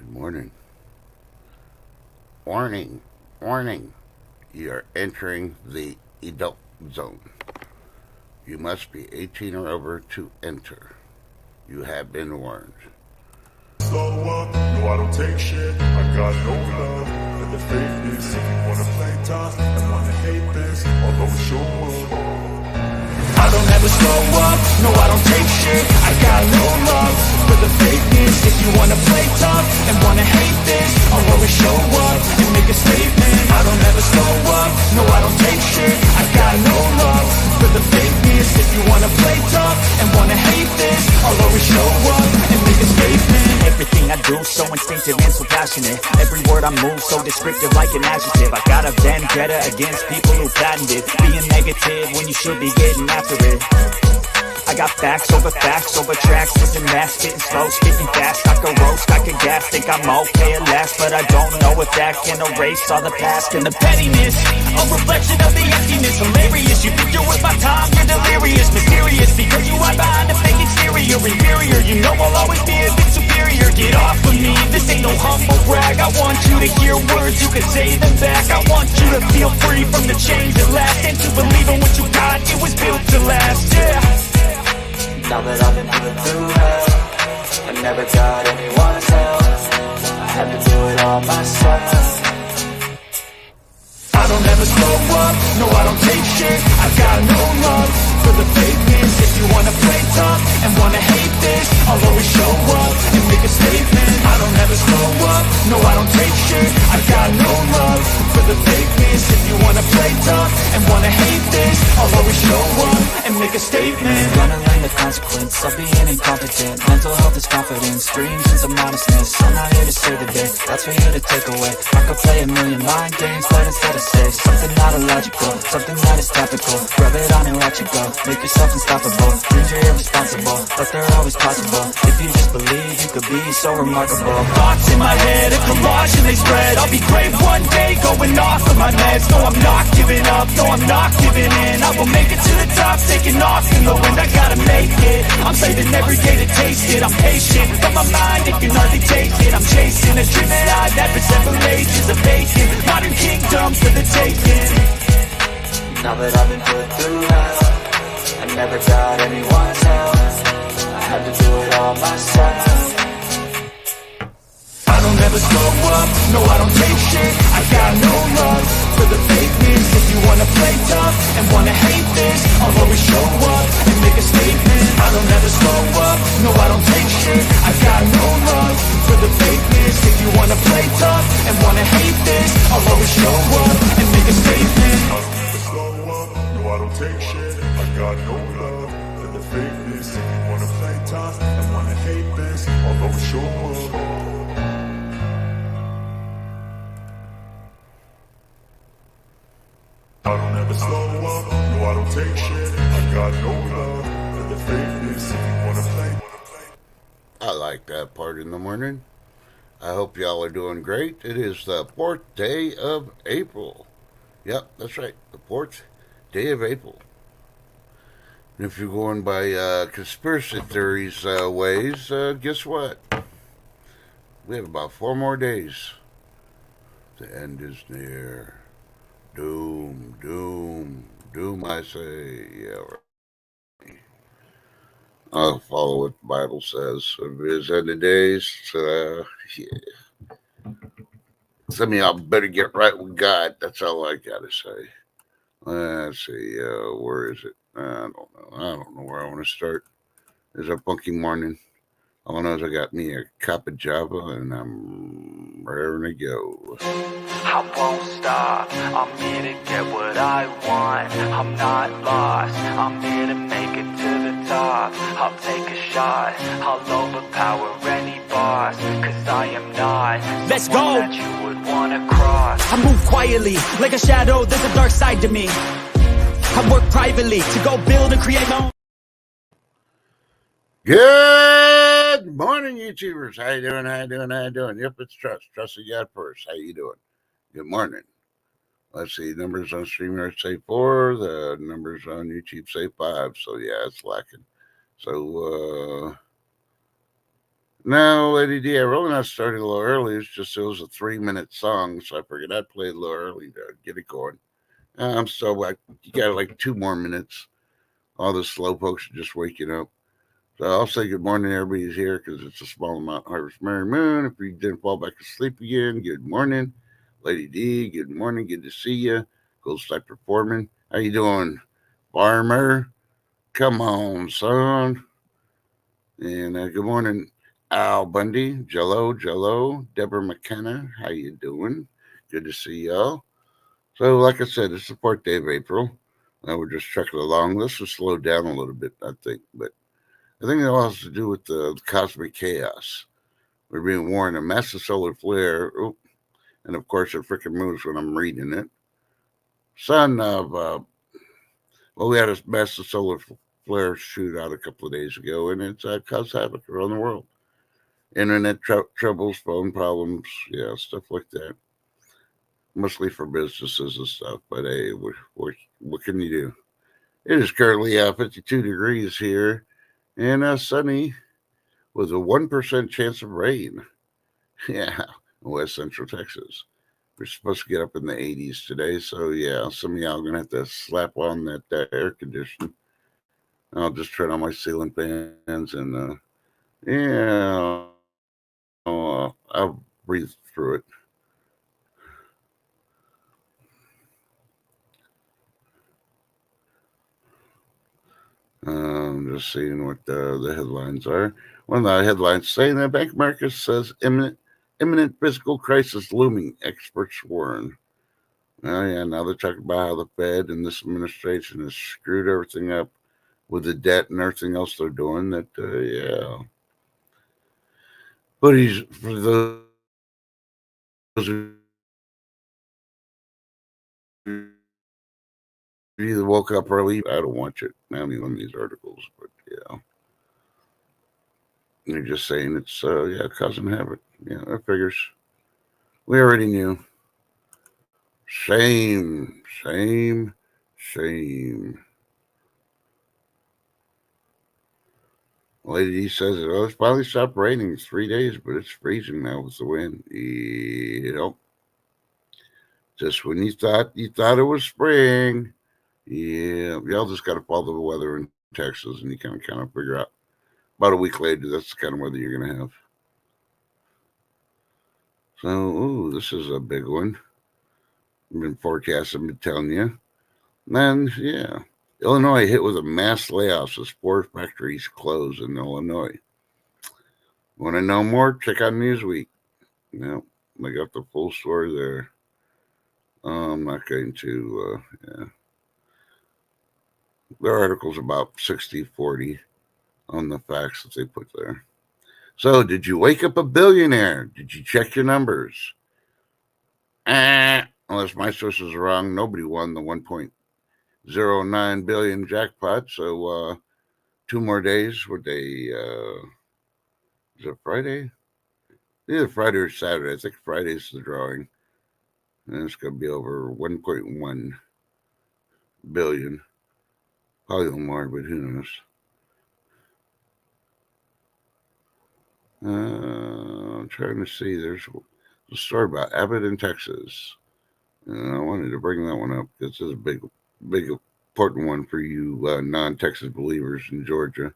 Good morning. Warning, warning. You are entering the adult zone. You must be 18 or over to enter. You have been warned. Slow up, no I don't take shit. I got no love for the fakeness. If you wanna play tough and wanna hate this, I'll always show up. I don't ever slow up, no I don't take shit. I got no love for the fakeness. If you wanna play tough and wanna hate this, I'll always show up and make a statement. I don't ever slow up, no I don't take shit. I got no love for the fakeness. If you wanna play tough and wanna hate this, I'll always show up and make a statement. Everything I do, so instinctive and so passionate. Every word I move, so descriptive like an adjective. I got a vendetta against people who patented being negative when you should be getting after it. I got facts over tracks, listen fast, spitting slow, spitting fast. I could roast, I could gas, think I'm okay at last, but I don't know if that can erase all the past and the pettiness. A reflection of the emptiness, hilarious. You think you're worth my time, you're delirious, mysterious, because you hide behind a fake exterior, inferior. You know I'll always be a bit superior. Get off of me, this ain't no humble brag. I want you to hear words, you can say them back. I want you to feel free from the chains that last, and to believe in what you got, it was built to last, yeah. Now that I've been through hell, I never got anyone's help. I had to do it all myself. I don't ever slow up, no I don't take shit. I got no love for the fakeness. If you wanna play tough and wanna hate this, I'll always show up and make a statement. I don't ever slow up, no I don't take shit. I got no love for the fakeness. If you wanna play tough and wanna hate this, I'll always show up and make a statement. Gonna learn the consequence of being incompetent. Mental health is confidence, dreams and some modestness. I'm not here to save the day, that's for you to take away. I could play a million mind games, but instead of say something not illogical, something that is topical. Rub it on and watch it go, make yourself unstoppable. Dreams are irresponsible, but they're always possible. If you just believe, you could be so remarkable. Thoughts in my head, a collage and they spread. I'll be great one day, going off of my meds. No, I'm not giving up, no, I'm not giving in. I will make it to the top, taking off in the wind. I gotta make it, I'm saving every day to taste it. I'm patient, but my mind, it can hardly take it. I'm chasing a dream that I've had for several ages. A vacant, modern kingdom for the taking. Now that I've been put through hell, I never got anyone's help. I had to do it all myself. I don't ever slow up, no I don't take shit. I got no love for the fakeness. If you wanna play tough and wanna hate this, I'll always show up and make a statement. I don't ever slow up, no I don't take shit. I got no love for the fakeness. If you wanna play tough and wanna hate this, I'll always show up and make a statement. I don't ever slow up, no I don't take shit. I got no love for the fakeness. If you wanna play tough and wanna hate this, I'll always show up. I don't ever slow up, no I don't take shit. I got no love for the fakeness. If you wanna play. I like that part in the morning. I hope y'all are doing great. It is the 4th day of April. Yep, that's right. The 4th day of April. And if you're going by conspiracy theories ways, guess what? We have about 4 more days. The end is near. Doom, doom, doom, I say. Yeah, right. I'll follow what the Bible says. If it is end of days, yeah. Some of y'all better get right with God. That's all I gotta say. Let's see, where is it? I don't know where I want to start. It's a funky morning. All I know is I got me a cup of Java and I'm raring to go. I won't stop, I'm here to get what I want. I'm not lost, I'm here to make it to the top. I'll take a shot, I'll overpower any boss. Cause I am not Let's someone go. that you would wanna cross. I move quietly, like a shadow, there's a dark side to me. I work privately to go build and create my own. Good morning, YouTubers. How you doing? How you doing? How you doing? Yep, it's Trust. Trust the God first. How you doing? Good morning. Let's see. Numbers on StreamYard say 4. The numbers on YouTube say 5. So, yeah, it's lacking. So, No, Lady D, I really not starting a little early. It's just it was a 3 minute song, so I figured I'd play it a little early to get it going. I'm so like you got like 2 more minutes. All the slow folks are just waking up. So I'll say good morning to everybody's here because it's a small amount. Harvest Merry Moon. If you didn't fall back asleep again, good morning. Lady D, good morning. Good to see you. Gold Stripe Performing. How you doing? Farmer? Come on, son. And good morning, Al Bundy, Jello, Deborah McKenna. How you doing? Good to see y'all. So, like I said, it's the fourth day of April. We're just trucking along. This will slow down a little bit, I think, but I think it all has to do with the cosmic chaos. We're being warned a massive solar flare, and of course it freaking moves when I'm reading it. Son of, well, we had a massive solar flare shoot out a couple of days ago, and it's caused havoc around the world. Internet troubles, phone problems, yeah, stuff like that. Mostly for businesses and stuff, but hey, what can you do? It is currently 52 degrees here and sunny with a 1% chance of rain. Yeah, in West Central Texas. We're supposed to get up in the 80s today, so yeah, some of y'all are going to have to slap on that air conditioning. I'll just turn on my ceiling fans and yeah, I'll breathe through it. Just seeing what the headlines are. One of the headlines saying that Bank of America says imminent physical crisis looming, experts warn. Oh, yeah, now they're talking about how the Fed and this administration has screwed everything up with the debt and everything else they're doing. That, yeah. But for those who either woke up early, I don't watch it. I don't even these articles, but yeah. They're just saying it's, yeah, causing havoc. Yeah, that figures. We already knew. Shame, shame, shame. Lady D says it. Oh, it's finally stopped raining. It's 3 days, but it's freezing now with the wind. Just when you thought it was spring. Yeah, y'all just got to follow the weather in Texas, and you can kind of figure out. About a week later, that's the kind of weather you're gonna have. So, ooh, this is a big one. I've been forecasting, been telling you. And yeah, Illinois hit with a mass layoffs as four factories close in Illinois. Want to know more? Check out Newsweek. Yep, I got the full story there. I'm not going to, yeah. Their article's about 60-40 on the facts that they put there. So, did you wake up a billionaire? Did you check your numbers? Unless my sources are wrong, nobody won the 1.09 billion jackpot. So, 2 more days. Would they, is it Friday? Either Friday or Saturday. I think Friday's the drawing. And it's going to be over 1.1 billion. Probably a little more, but who knows? I'm trying to see. There's a story about Abbott in Texas. And I wanted to bring that one up because it's a big, important one for you non-Texas believers in Georgia.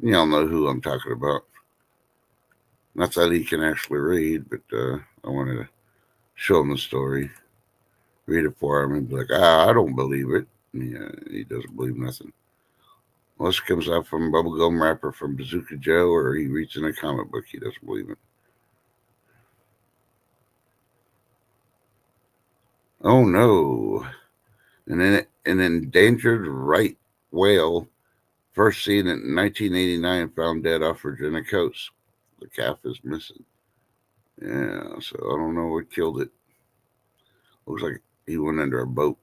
Y'all know who I'm talking about. Not that he can actually read, but I wanted to show him the story, read it for him, and be like, I don't believe it. Yeah, he doesn't believe nothing. Unless it comes out from Bubblegum Rapper from Bazooka Joe or he reads in a comic book, he doesn't believe it. Oh no. An endangered right whale, first seen in 1989, found dead off Virginia coast. The calf is missing. Yeah, so I don't know what killed it. Looks like he went under a boat.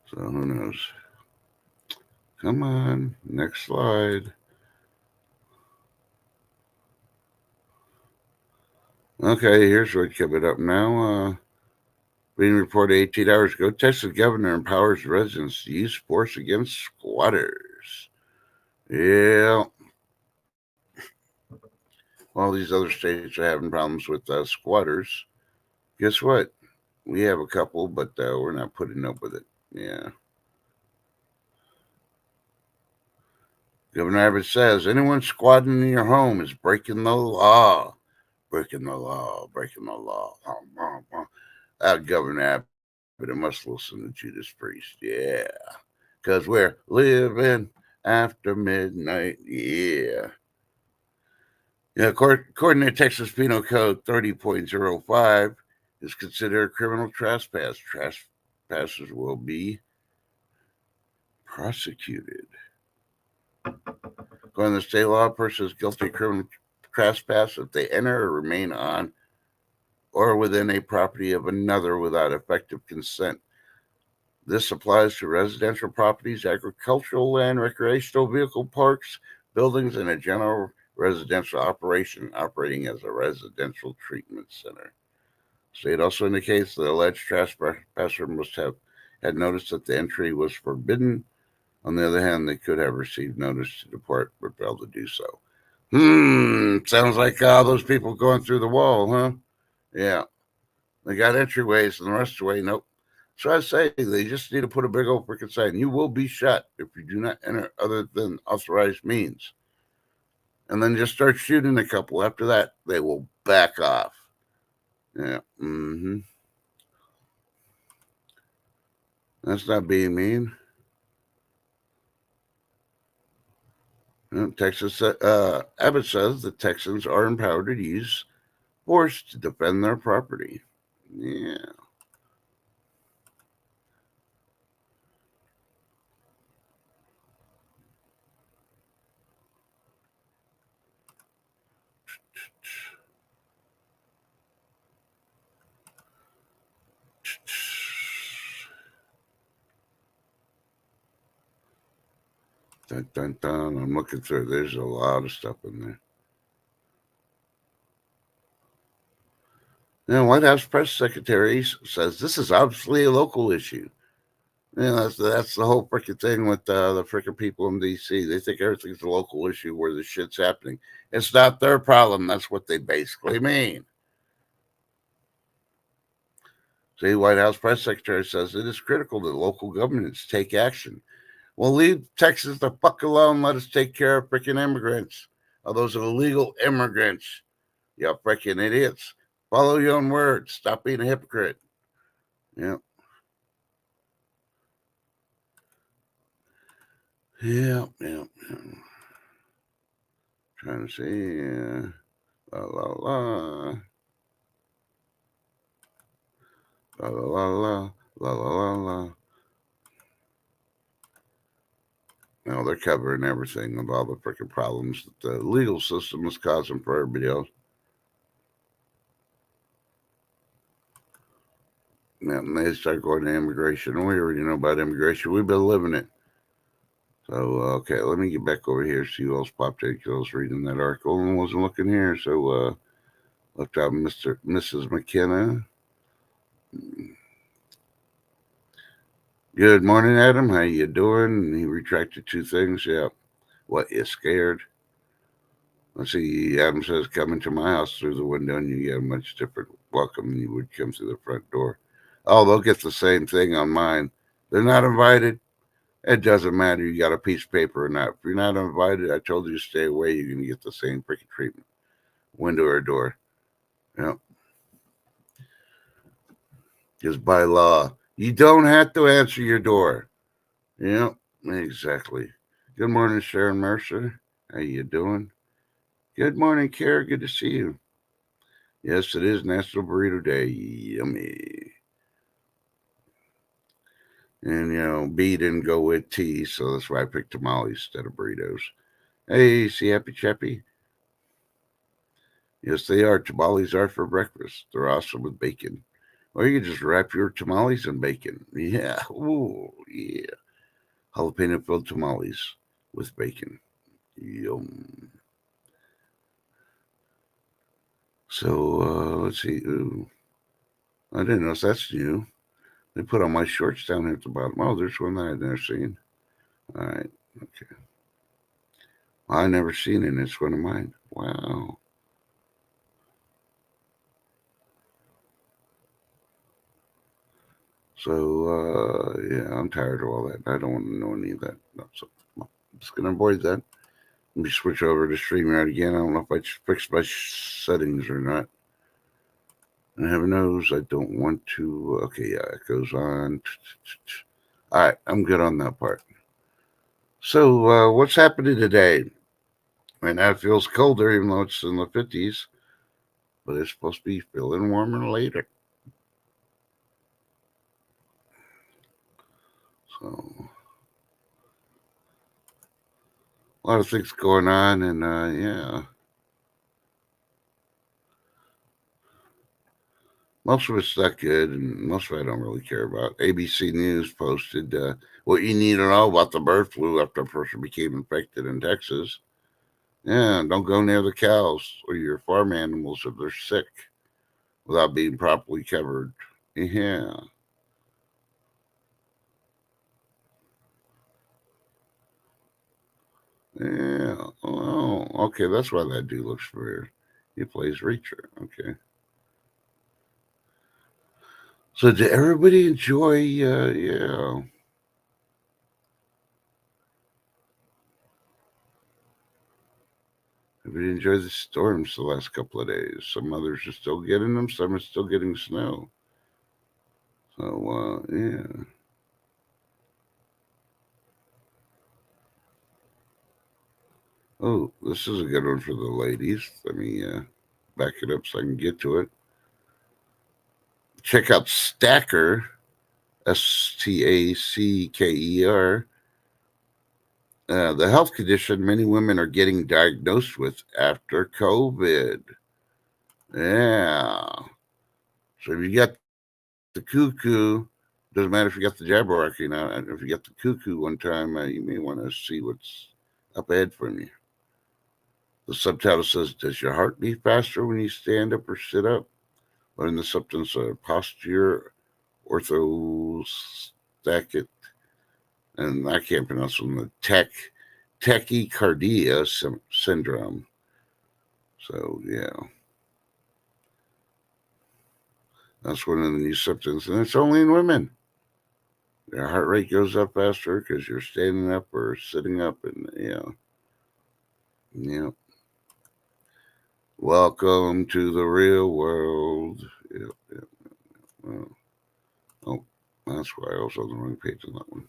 So who knows? Come on, next slide. Okay, here's what coming up now. Being reported 18 hours ago, Texas governor empowers residents to use force against squatters. Yeah. While these other states are having problems with squatters, guess what? We have a couple, but we're not putting up with it. Yeah. Governor Abbott says anyone squatting in your home is breaking the law. Breaking the law. Breaking the law. Governor Abbott must listen to Judas Priest. Yeah. Because we're living after midnight. Yeah. Yeah, according to Texas Penal Code 30.05, is considered criminal trespass. Trespassers will be prosecuted. According to state law, a person is guilty of criminal trespass if they enter or remain on or within a property of another without effective consent. This applies to residential properties, agricultural land, recreational vehicle parks, buildings, and a general residential operation operating as a residential treatment center. State also indicates the alleged trespasser must have had notice that the entry was forbidden. On the other hand, they could have received notice to depart but failed to do so. Sounds like all those people going through the wall, huh? Yeah. They got entryways and the rest of the way, nope. So I say they just need to put a big old freaking sign. You will be shot if you do not enter other than authorized means. And then just start shooting a couple. After that, they will back off. Yeah. That's not being mean. Texas Abbott says the Texans are empowered to use force to defend their property. Yeah. Dun, dun, dun. I'm looking through. There's a lot of stuff in there. White House press secretary says this is obviously a local issue. That's the whole freaking thing with the freaking people in D.C. They think everything's a local issue where the shit's happening. It's not their problem. That's what they basically mean. See, White House press secretary says it is critical that local governments take action. Well, leave Texas the fuck alone. Let us take care of freaking immigrants. All those illegal immigrants. You freaking idiots. Follow your own words. Stop being a hypocrite. Yeah. Yeah. Trying to see. La la la. La la la la. La la la la. No, they're covering everything of all the freaking problems that the legal system is causing for everybody else. And they start going to immigration. We already know about immigration. We've been living it. So, okay, let me get back over here, see who else popped in, because I was reading that article and wasn't looking here. So, looked up Mrs. McKenna. Good morning, Adam. How you doing? And he retracted two things. Yeah. What, you scared? Let's see. Adam says, come into my house through the window and you get a much different welcome than you would come through the front door. Oh, they'll get the same thing on mine. They're not invited. It doesn't matter. You got a piece of paper or not. If you're not invited, I told you to stay away. You're going to get the same freaking treatment. Window or door. Yeah. Because by law, you don't have to answer your door. Yeah, exactly. Good morning, Sharon Mercer. How you doing? Good morning, Kara. Good to see you. Yes, it is National Burrito Day. Yummy. And, B didn't go with T, so that's why I picked tamales instead of burritos. Hey, see Happy Chappy? Yes, they are. Tamales are for breakfast. They're awesome with bacon. Or you can just wrap your tamales in bacon. Yeah. Ooh, yeah. Jalapeno filled tamales with bacon. Yum. So, let's see. Ooh. I didn't know if that's new. They put on my shorts down here at the bottom. Oh, there's one that I'd never seen. All right. Okay. I never seen it. It's one of mine. Wow. So yeah, I'm tired of all that. I don't want to know any of that. No, so I'm just gonna avoid that. Let me switch over to StreamYard again. I don't know if I fixed my settings or not. And heaven knows I don't want to. Okay, yeah, it goes on. All right, I'm good on that part. So, what's happening today? Right now it feels colder, even though it's in the 50s, but it's supposed to be feeling warmer later. So, a lot of things going on, and yeah, most of it's not good, and most of it I don't really care about. ABC News posted what you need to know about the bird flu after a person became infected in Texas. Yeah, don't go near the cows or your farm animals if they're sick without being properly covered. Yeah, yeah. Oh, okay, that's why that dude looks familiar. He plays Reacher. Okay. So did everybody enjoy? Yeah. Everybody enjoy the storms the last couple of days. Some others are still getting them. Some are still getting snow. So yeah. Oh, this is a good one for the ladies. Let me back it up so I can get to it. Check out Stacker, Stacker, the health condition many women are getting diagnosed with after COVID. Yeah. So if you got the cuckoo, doesn't matter if you got the Jabberwocky or not. If you got the cuckoo one time, you may want to see what's up ahead from you. The subtitle says, "Does your heart beat faster when you stand up or sit up?" Or in the substance of posture orthostatic, and I can't pronounce them, the tachycardia syndrome. So, yeah, that's one of the new symptoms, and it's only in women. Your heart rate goes up faster because you're standing up or sitting up, and yeah. Welcome to the real world. Yeah, yeah. Well, oh, that's why I was on the wrong page on that one.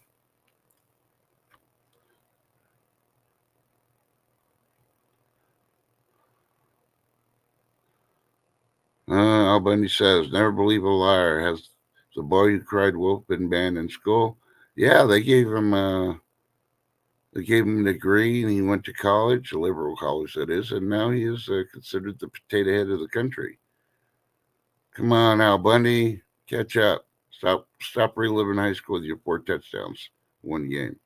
Al Bundy says, "Never believe a liar." Has the boy who cried wolf been banned in school? Yeah, they gave him a degree, and he went to college, a liberal college that is, and now he is considered the potato head of the country. Come on, Al Bundy, catch up. Stop reliving high school with your 4 touchdowns, one game.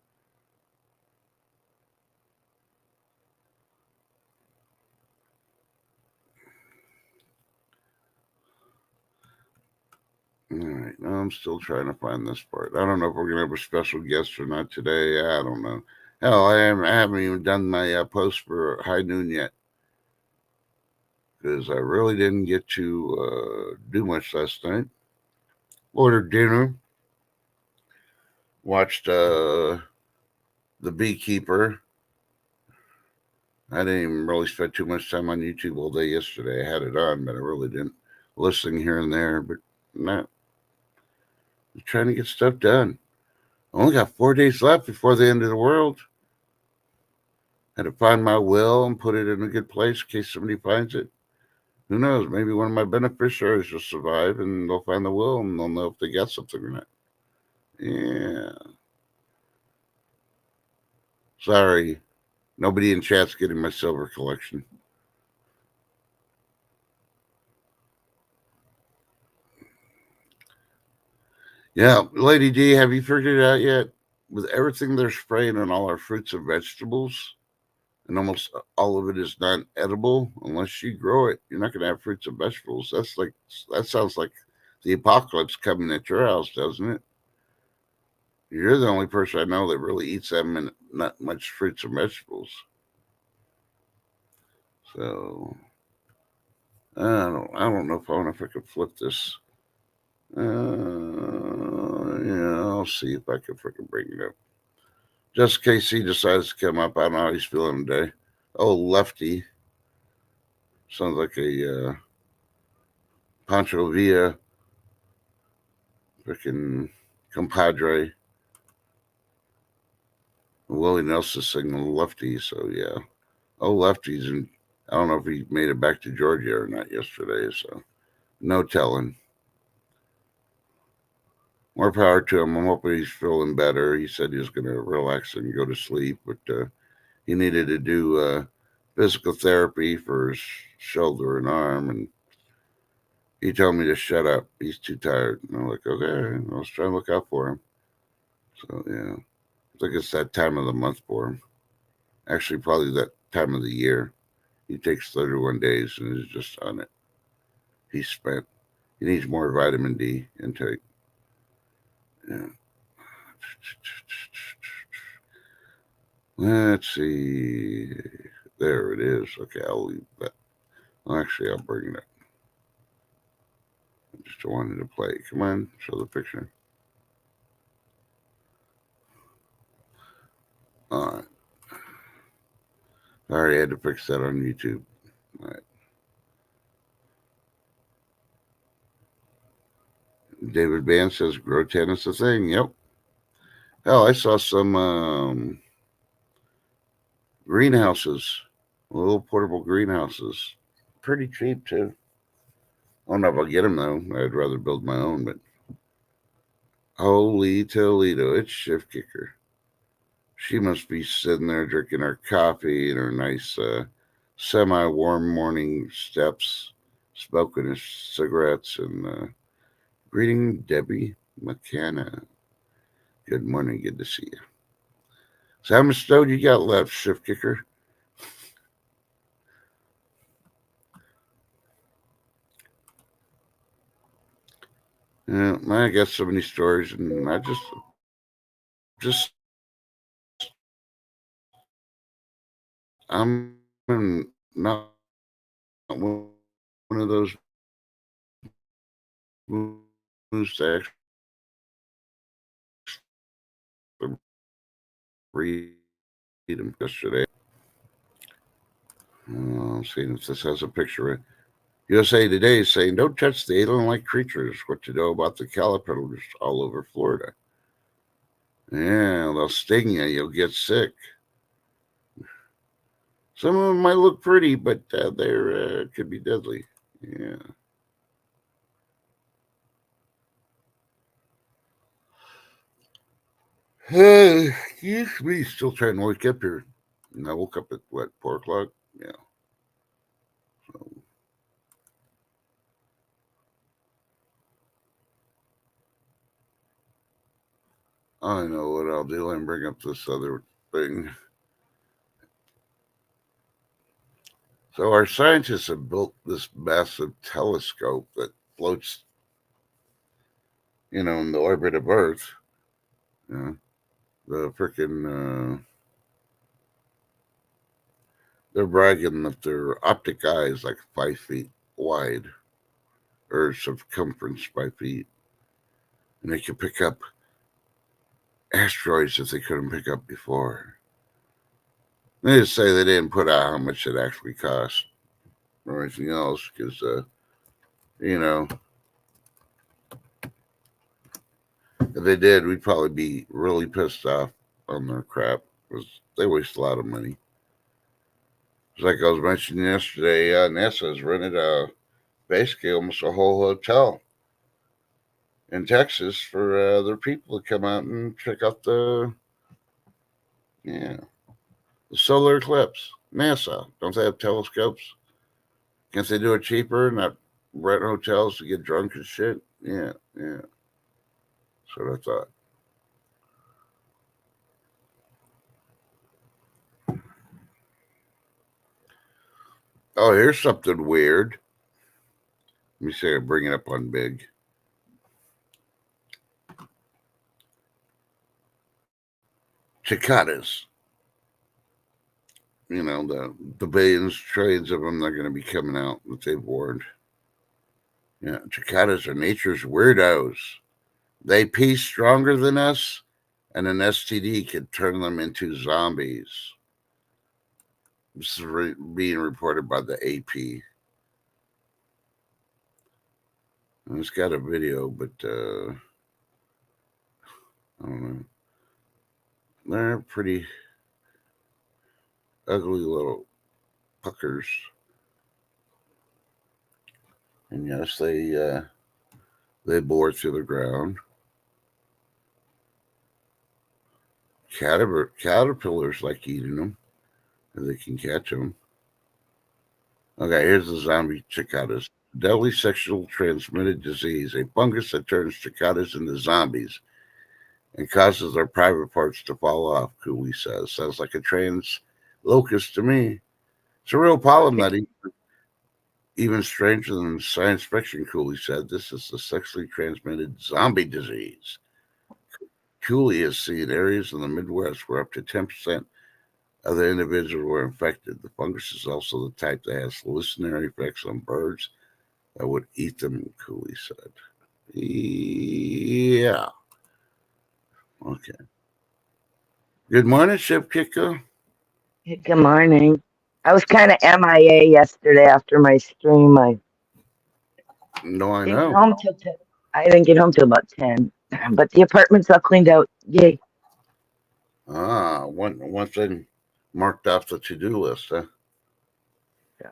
All right, now I'm still trying to find this part. I don't know if we're gonna have a special guest or not today. I don't know. Hell, I haven't even done my post for High Noon yet because I really didn't get to do much last night. Ordered dinner, watched The Beekeeper. I didn't even really spend too much time on YouTube all day yesterday. I had it on, but I really didn't. Listening here and there, but not trying to get stuff done. I only got 4 days left before the end of the world. Had to find my will and put it in a good place in case somebody finds it. Who knows? Maybe one of my beneficiaries will survive and they'll find the will and they'll know if they got something or not. Yeah. Sorry. Nobody in chat's getting my silver collection. Yeah. Lady D, have you figured it out yet? With everything they're spraying on all our fruits and vegetables, and almost all of it is not edible unless you grow it. You're not going to have fruits and vegetables. That sounds like the apocalypse coming at your house, doesn't it? You're the only person I know that really eats them and not much fruits and vegetables. So I don't know if I could flip this. Yeah, I'll see if I can freaking bring it up. Just in case he decides to come up, I don't know how he's feeling today. Oh, Lefty sounds like a Pancho Villa freaking compadre. Willie Nelson singing Lefty, so yeah. Oh, Lefty's in. I don't know if he made it back to Georgia or not yesterday, so no telling. More power to him. I'm hoping he's feeling better. He said he was going to relax and go to sleep, but he needed to do physical therapy for his shoulder and arm, and he told me to shut up. He's too tired. And I'm like, okay, let's try and look out for him. So yeah, I think it's that time of the month for him. Actually, probably that time of the year. He takes 31 days and is just on it. He's spent. He needs more vitamin D intake. Yeah. Let's see. There it is. Okay, I'll leave that. Well, actually, I'll bring it up. I just wanted to play. Come on, show the picture. All right. I already had to fix that on YouTube. All right. David Band says grow tennis a thing. Yep. Hell, I saw some greenhouses, little portable greenhouses. Pretty cheap too. I don't know if I'll get them though. I'd rather build my own, but holy Toledo, it's Shift Kicker. She must be sitting there drinking her coffee and her nice semi warm morning steps, smoking her cigarettes, and greeting Debbie McKenna. Good morning, good to see you. So, how much dough you got left, Shift Kicker? Yeah, I got so many stories, and just, not one of those moves to actually read them yesterday. Seeing if this has a picture. USA Today is saying, don't touch the alien-like creatures. What to know about the caterpillars all over Florida. Yeah, they'll sting you. You'll get sick. Some of them might look pretty, but they're could be deadly. Yeah. Hey, excuse me. Still trying to wake up here. And I woke up at what, 4 o'clock? Yeah. So I know what I'll do. And bring up this other thing. So our scientists have built this massive telescope that floats, in the orbit of Earth. Yeah. The freaking they're bragging that their optic eye is like 5 feet wide, or circumference 5 feet, and they can pick up asteroids that they couldn't pick up before. They just say they didn't put out how much it actually cost or anything else, because you know, if they did, we'd probably be really pissed off on their crap because they waste a lot of money. It's like I was mentioning yesterday, NASA has rented basically almost a whole hotel in Texas for their people to come out and check out yeah, the solar eclipse. NASA, don't they have telescopes? Can't they do it cheaper and not rent hotels to get drunk and shit? Yeah, yeah. That's what I thought. Oh, here's something weird. Let me see. I bring it up on big. Cicadas. the billions, trillions of them that are going to be coming out that they've warned. Yeah, cicadas are nature's weirdos. They pee stronger than us, and an STD could turn them into zombies. This is being reported by the AP. And it's got a video, but I don't know. They're pretty ugly little puckers. And yes, they bore through the ground. Caterpillars like eating them if they can catch them. Okay, here's the zombie cicadas. Deadly sexual transmitted disease, a fungus that turns cicadas into zombies and causes their private parts to fall off, Cooley says. Sounds like a trans locust to me. It's a real problem that even stranger than science fiction, Cooley said. This is a sexually transmitted zombie disease. Cooley has seen areas in the Midwest where up to 10% of the individuals were infected. The fungus is also the type that has hallucinatory effects on birds that would eat them, Cooley said. Yeah. Okay. Good morning, Ship Kiko. Hey, good morning. I was kind of MIA yesterday after my stream. I No, I didn't get know. home till 10. I didn't get home till about 10. But the apartment's all cleaned out. Yay. One thing marked off the to-do list, huh? Yeah.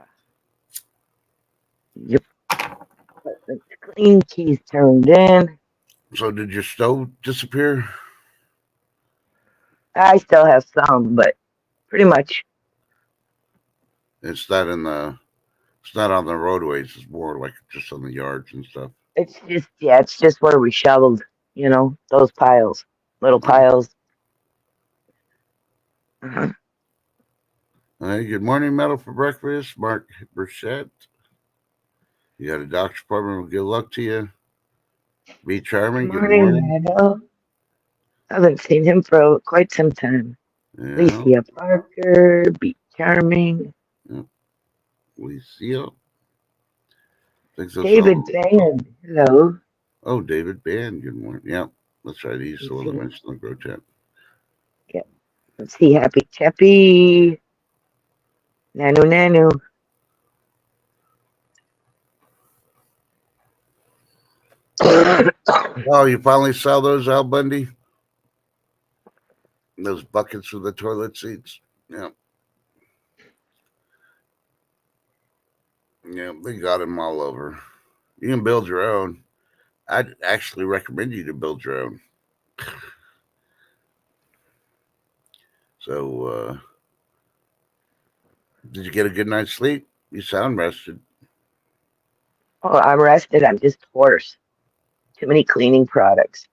Yep. Apartment's clean. Keys turned in. So did your stove disappear? I still have some, but pretty much It's not in the. It's not on the roadways. It's more like just on the yards and stuff. it's just where we shoveled, those piles, little Oh. piles. Uh-huh. Hey, good morning, Metal for breakfast, Mark Burchett. You got a doctor's appointment. Well, good luck to you. Be Good charming. Good morning, morning. Randall. I haven't seen him for quite some time. Yeah, Alicia Parker, Be Charming. yeah. We see you. Think those are David all. Band. Hello. Oh, David Band. Good morning. Yeah, that's right. He's the Let's one that see. mentioned the grow tent. Yeah. Let's see. Happy Chappy. Nanu Nanu. Oh, you finally saw those, Al Bundy? Those buckets with the toilet seats. Yeah, yeah. They got them all over. You can build your own. I'd actually recommend you to build your own. So, did you get a good night's sleep? You sound rested. Oh, I'm rested. I'm just hoarse. Too many cleaning products.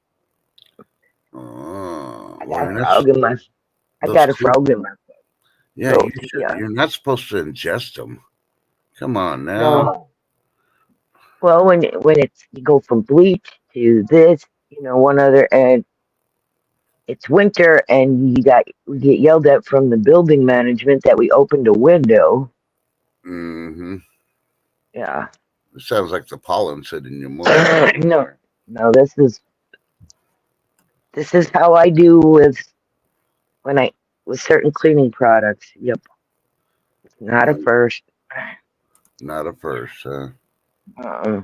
Oh, I well, got a you're not. frog in my. I Those got a clean. frog in my Yeah, you throat. should. Yeah. You're not supposed to ingest them. Come on now. No. Well, when it's you go from bleach to this, one other, and it's winter, and we get yelled at from the building management that we opened a window. Mm-hmm. Yeah. It sounds like the pollen's hitting you more. No, no. This is how I do when I with certain cleaning products. Yep, it's not a Uh, first. not a first. Uh-uh.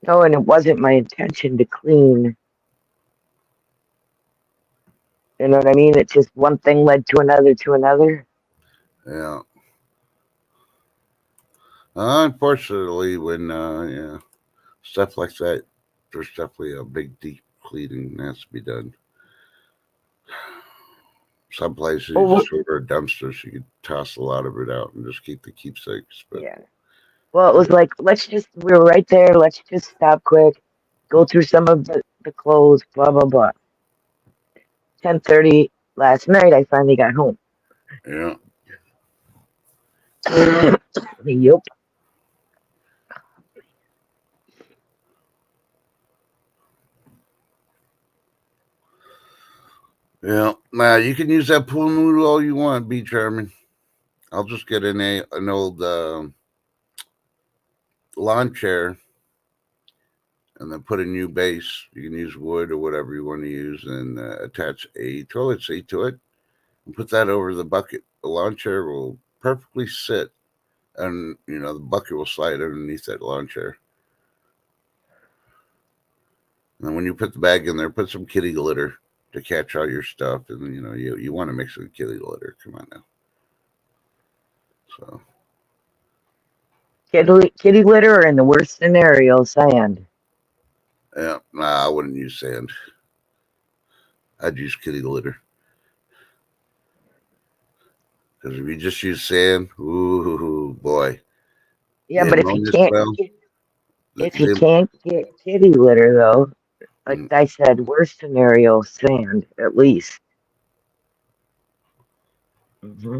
No, and it wasn't my intention to clean. You know what I mean? It's just one thing led to another to another. Yeah. Unfortunately, when yeah, stuff like that, there's definitely a big deep cleaning that has to be done. Some places you Oh, just order a dumpster so you can toss a lot of it out and just keep the keepsakes. But yeah. Well, it was like we were right there. Let's just stop quick, go through some of the clothes. Blah blah blah. 10:30 last night. I finally got home. yeah, Yep. yeah. You can use that pool noodle all you want, be German. I'll just get an old lawn chair and then put a new base. You can use wood or whatever you want to use, and attach a toilet seat to it, and put that over the bucket. The lawn chair will perfectly sit, and the bucket will slide underneath that lawn chair. And then when you put the bag in there, put some kitty litter to catch all your stuff, and you want to mix it with kitty litter. Come on now. So Kitty litter, or in the worst scenario, sand. yeah, nah, I wouldn't use sand. I'd use kitty litter. Because if you just use sand, ooh boy, Yeah, the but ammonia smell. if you The, can't get kitty litter though, like mm, I said, worst scenario, sand at least. Hmm.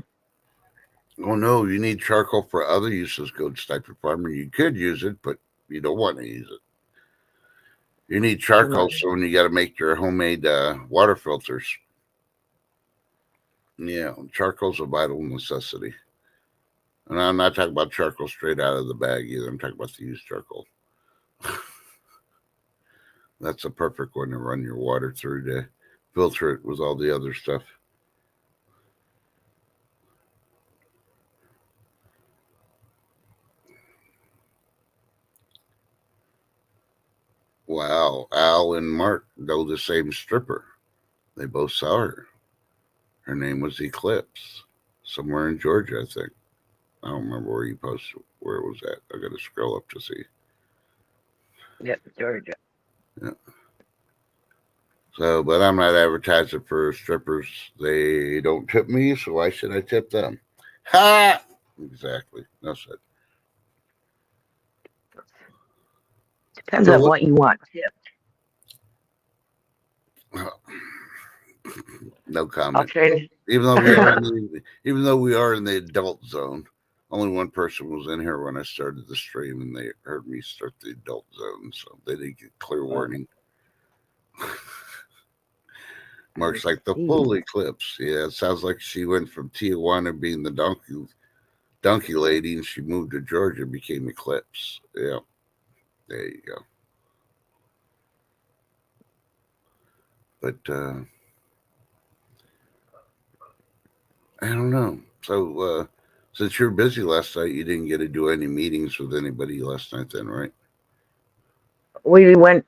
oh no, you need charcoal for other uses. Good type of farmer. You could use it, but you don't want to use it. You need Too charcoal, much. so when you got to make your homemade water filters, yeah, charcoal's a vital necessity. And I'm not talking about charcoal straight out of the bag either. I'm talking about the used charcoal. That's a perfect one to run your water through to filter it with all the other stuff. Wow, Al and Mark know the same stripper. They both saw her. Her name was Eclipse, somewhere in Georgia, I think. I don't remember where you posted where it was at. I got to scroll up to see. Yep, Georgia. Yeah. So, but I'm not advertising for strippers. They don't tip me, so why should I tip them? Ha! Exactly. That's it. Depends So on what? what you want too. No I'll comment. trade. Even though we are in the adult zone, only one person was in here when I started the stream, and they heard me start the adult zone, so they didn't get clear Well, warning. I Mark's like the see. full eclipse. Yeah, it sounds like she went from Tijuana being the donkey lady, and she moved to Georgia, and became Eclipse. Yeah, there you go. But I don't know. So since you're busy last night, you didn't get to do any meetings with anybody last night, then, right? We went.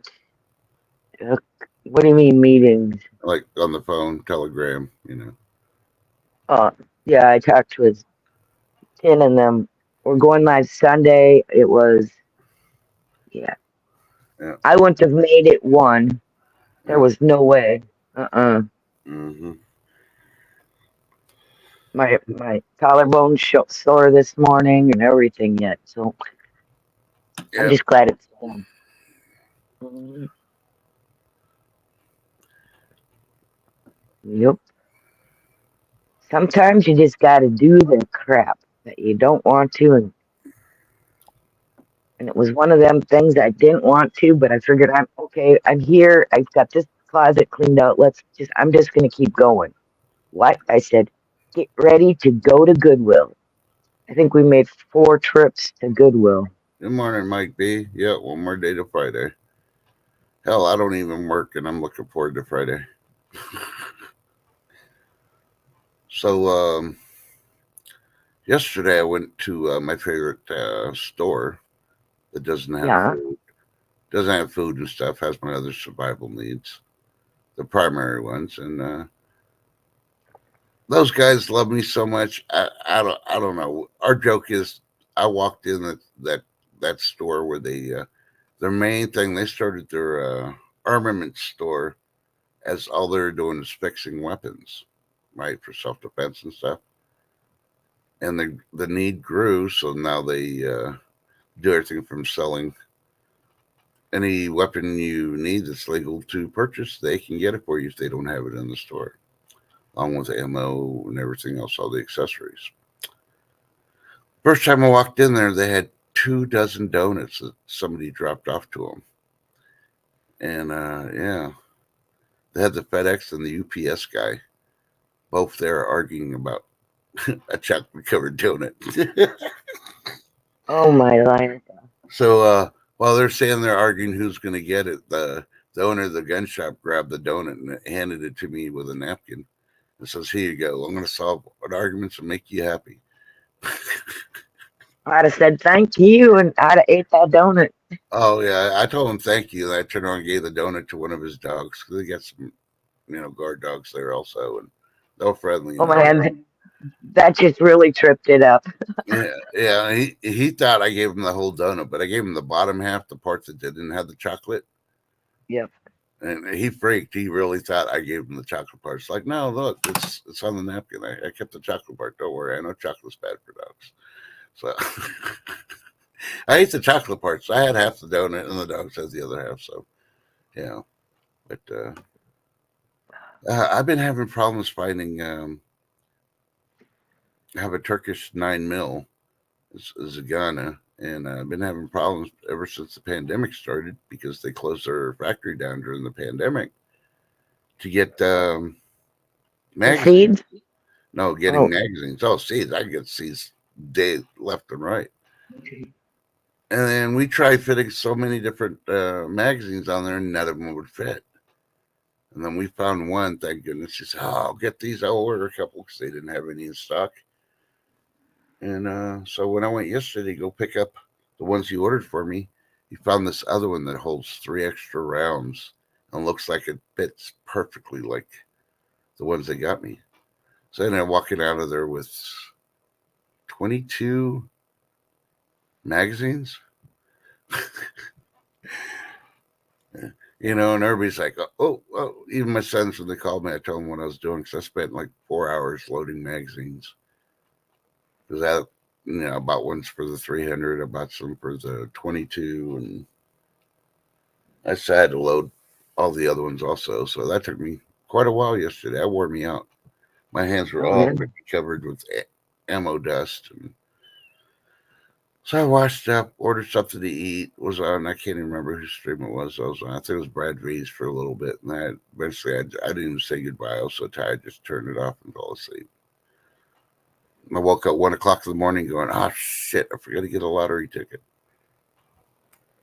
Uh, what do you mean meetings? Like on the phone, telegram. Uh, yeah, I talked with Tin and them. We're going live Sunday. It was, yeah. Yeah, I wouldn't have made it one. There yeah. was no way. Uh-uh. Mm-hmm. My collarbone sore this morning and everything yet. So I'm Yeah. just glad it's done. Mhm. Yep. Sometimes you just got to do the crap that you don't want to, and it was one of them things I didn't want to, but I figured I'm okay. I'm here. I've got this closet cleaned out. I'm just gonna keep going. What? I said, get ready to go to Goodwill. I think we made 4 trips to Goodwill. Good morning, Mike B. Yeah, one more day to Friday. Hell, I don't even work, and I'm looking forward to Friday. So, yesterday I went to my favorite store that Yeah. doesn't have food and stuff. Has my other survival needs, the primary ones, and those guys love me so much. I don't know. Our joke is I walked in that store where their main thing, they started their armament store as all they're doing is fixing weapons, right, for self defense and stuff. And the need grew, so now they do everything from selling any weapon you need that's legal to purchase. They can get it for you if they don't have it in the store, along with ammo and everything else, all the accessories. First time I walked in there, they had 2 dozen donuts that somebody dropped off to them, and yeah, they had the FedEx and the UPS guy. both there arguing about a chocolate covered donut. Oh my life. So while they're standing there arguing who's going to get it, the owner of the gun shop grabbed the donut and handed it to me with a napkin and says, "Here you go. I'm going to solve an argument and make you happy." I'd have said thank you and I'd have ate that donut. Oh yeah, I told him thank you. I turned around and gave the donut to one of his dogs because he got some, guard dogs there also, and they were friendly Oh enough. man, that just really tripped it up. Yeah, yeah. He thought I gave him the whole donut, but I gave him the bottom half, the part that didn't have the chocolate. Yep. And he freaked. He really thought I gave him the chocolate part. It's like, no, look, it's on the napkin. I kept the chocolate part. Don't worry. I know chocolate's bad for dogs. So I ate the chocolate parts. I had half the donut, and the dogs had the other half. So yeah, but I've been having problems finding. I have a Turkish 9 mil. It's a Ghana, and I've been having problems ever since the pandemic started because they closed their factory down during the pandemic to get The magazines. seeds? No, getting Oh, magazines. Oh, seeds. I get seeds day left and right. okay. And then we tried fitting so many different magazines on there, and none of them would fit. And then we found one. Thank goodness. She said, "Oh, I'll get these. I'll order a couple because they didn't have any in stock." And so when I went yesterday to go pick up the ones he ordered for me, he found this other one that holds 3 extra rounds and looks like it fits perfectly like the ones they got me. So I ended up walking out of there with 22 magazines. And everybody's like, oh, even my sons, when they called me, I told them what I was doing because I spent like 4 hours loading magazines. Because I bought ones for the 300, I bought some for the 22, and I just had to load all the other ones also. So that took me quite a while yesterday. That wore me out. My hands were Oh all yeah. pretty covered with ammo dust. And so I washed up, ordered something to eat. Was on, I can't even remember whose stream it was. I was on. I think it was Brad V's for a little bit. And eventually I didn't even say goodbye. I was so tired, I just turned it off and fell asleep. I woke up 1 o'clock in the morning going, oh shit, I forgot to get a lottery ticket.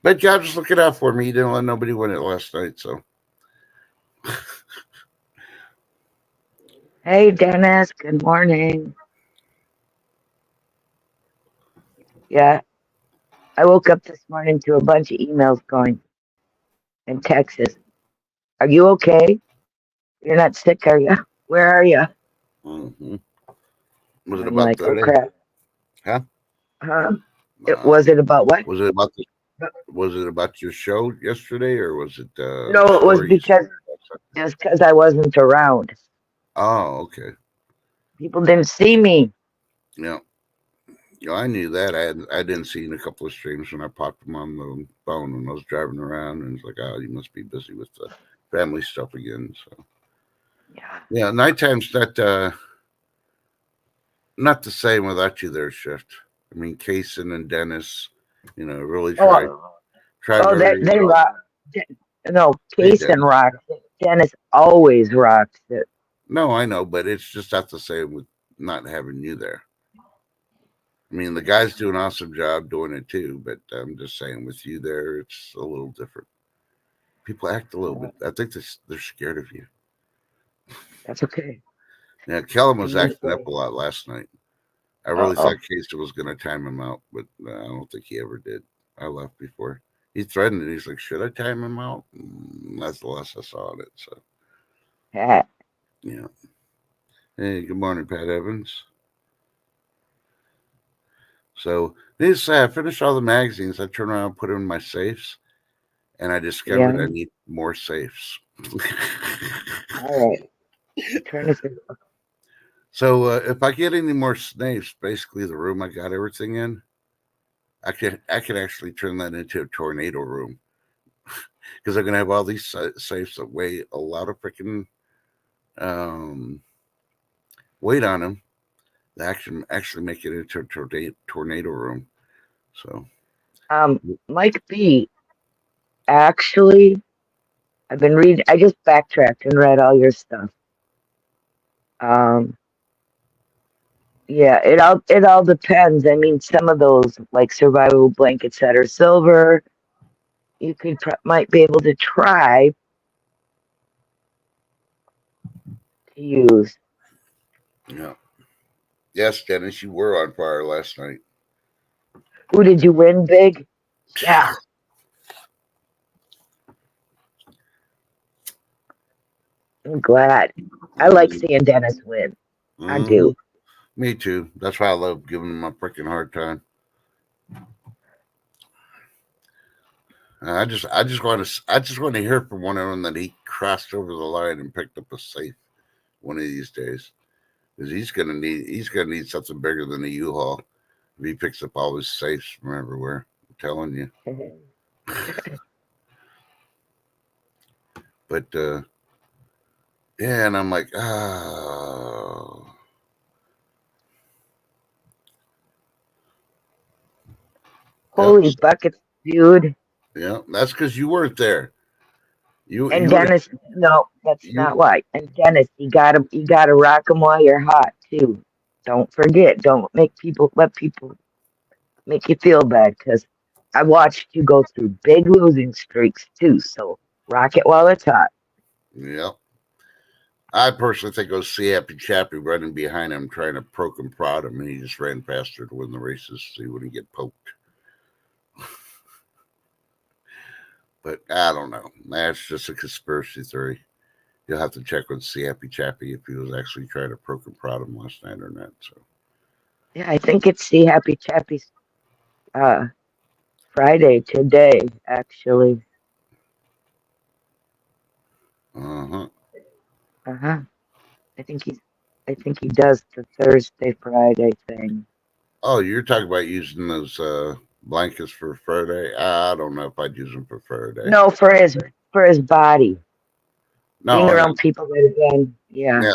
But God was looking out for me. He didn't let nobody win it last night. So Hey Dennis, good morning. Yeah, I woke up this morning to a bunch of emails going in Texas. Are you okay? You're not sick, are you? Where are you? mm-hmm. Was it I'm about like, oh 30? crap. Huh? Huh? It Uh, was it about what? was it about the Was it about your show yesterday, or was it No, it was stories? because just because I wasn't around. Oh, okay. People didn't see me. Yeah. I knew that. I didn't see in a couple of streams when I popped them on the phone when I was driving around, and it's like, oh, you must be busy with the family stuff again. So Yeah. yeah, nighttime's not the same without you there, shift. I mean, Kaysen and Dennis, really tried Oh, try oh, very they hard. rock. No, Hey, Kason Dennis. rocks it. Dennis always rocks it. No, I know, but it's just not the same with not having you there. I mean, the guys do an awesome job doing it too, but I'm just saying, with you there, it's a little different. People act a little bit. I think they're scared of you. That's okay. Yeah, Kellen was Me. acting up a lot last night. I Uh really oh. thought Casey was going to time him out, but I don't think he ever did. I left before. He threatened it. He's like, should I time him out? That's the last I saw of it. So, Pat. yeah. Hey, good morning, Pat Evans. So, needless to say, I finished all the magazines. I turned around and put them in my safes, and I discovered Yeah. I need more safes. All right. Turn it. So if I get any more snakes, basically the room I got everything in, I could actually turn that into a tornado room because I'm gonna have all these safes that weigh a lot of freaking um, weight on them that actually make it into a tornado room. So Um, Mike B. Actually, I've been reading. I just backtracked and read all your stuff. Um, yeah, it all depends. I mean, some of those like survival blankets that are silver, you might be able to try to use. Yeah. Yes, Dennis, you were on fire last night. Who did you win big? Yeah, I'm glad. I like seeing Dennis win. I Mm-hmm. do. Me too. That's why I love giving him a freaking hard time. I just want to hear from one of them that he crossed over the line and picked up a safe one of these days. Because he's gonna need something bigger than a U-Haul if he picks up all his safes from everywhere. I'm telling you. But yeah, and I'm like, oh, yep, Holy buckets, dude. yeah. That's because you weren't there. And You would have Dennis, no, that's you. not why. And Dennis, you gotta rock 'em while you're hot too. Don't forget. Don't let people make you feel bad because I watched you go through big losing streaks too. So rock it while it's hot. Yep. I personally think it was Happy Chappie running behind him, trying to poke and prod him, and he just ran faster to win the races so he wouldn't get poked. But I don't know. That's just a conspiracy theory. You'll have to check with Happy Chappie if he was actually trying to poke and prod him last night or not. So, Yeah, I think it's See Happy Chappy's uh Friday today, actually. uh huh. Uh-huh. I think he's I think he does the Thursday Friday thing. Oh, you're talking about using those blankets for Friday? I don't know if I'd use them for Friday. No, for his body. No, Being I know. around people that have been, yeah.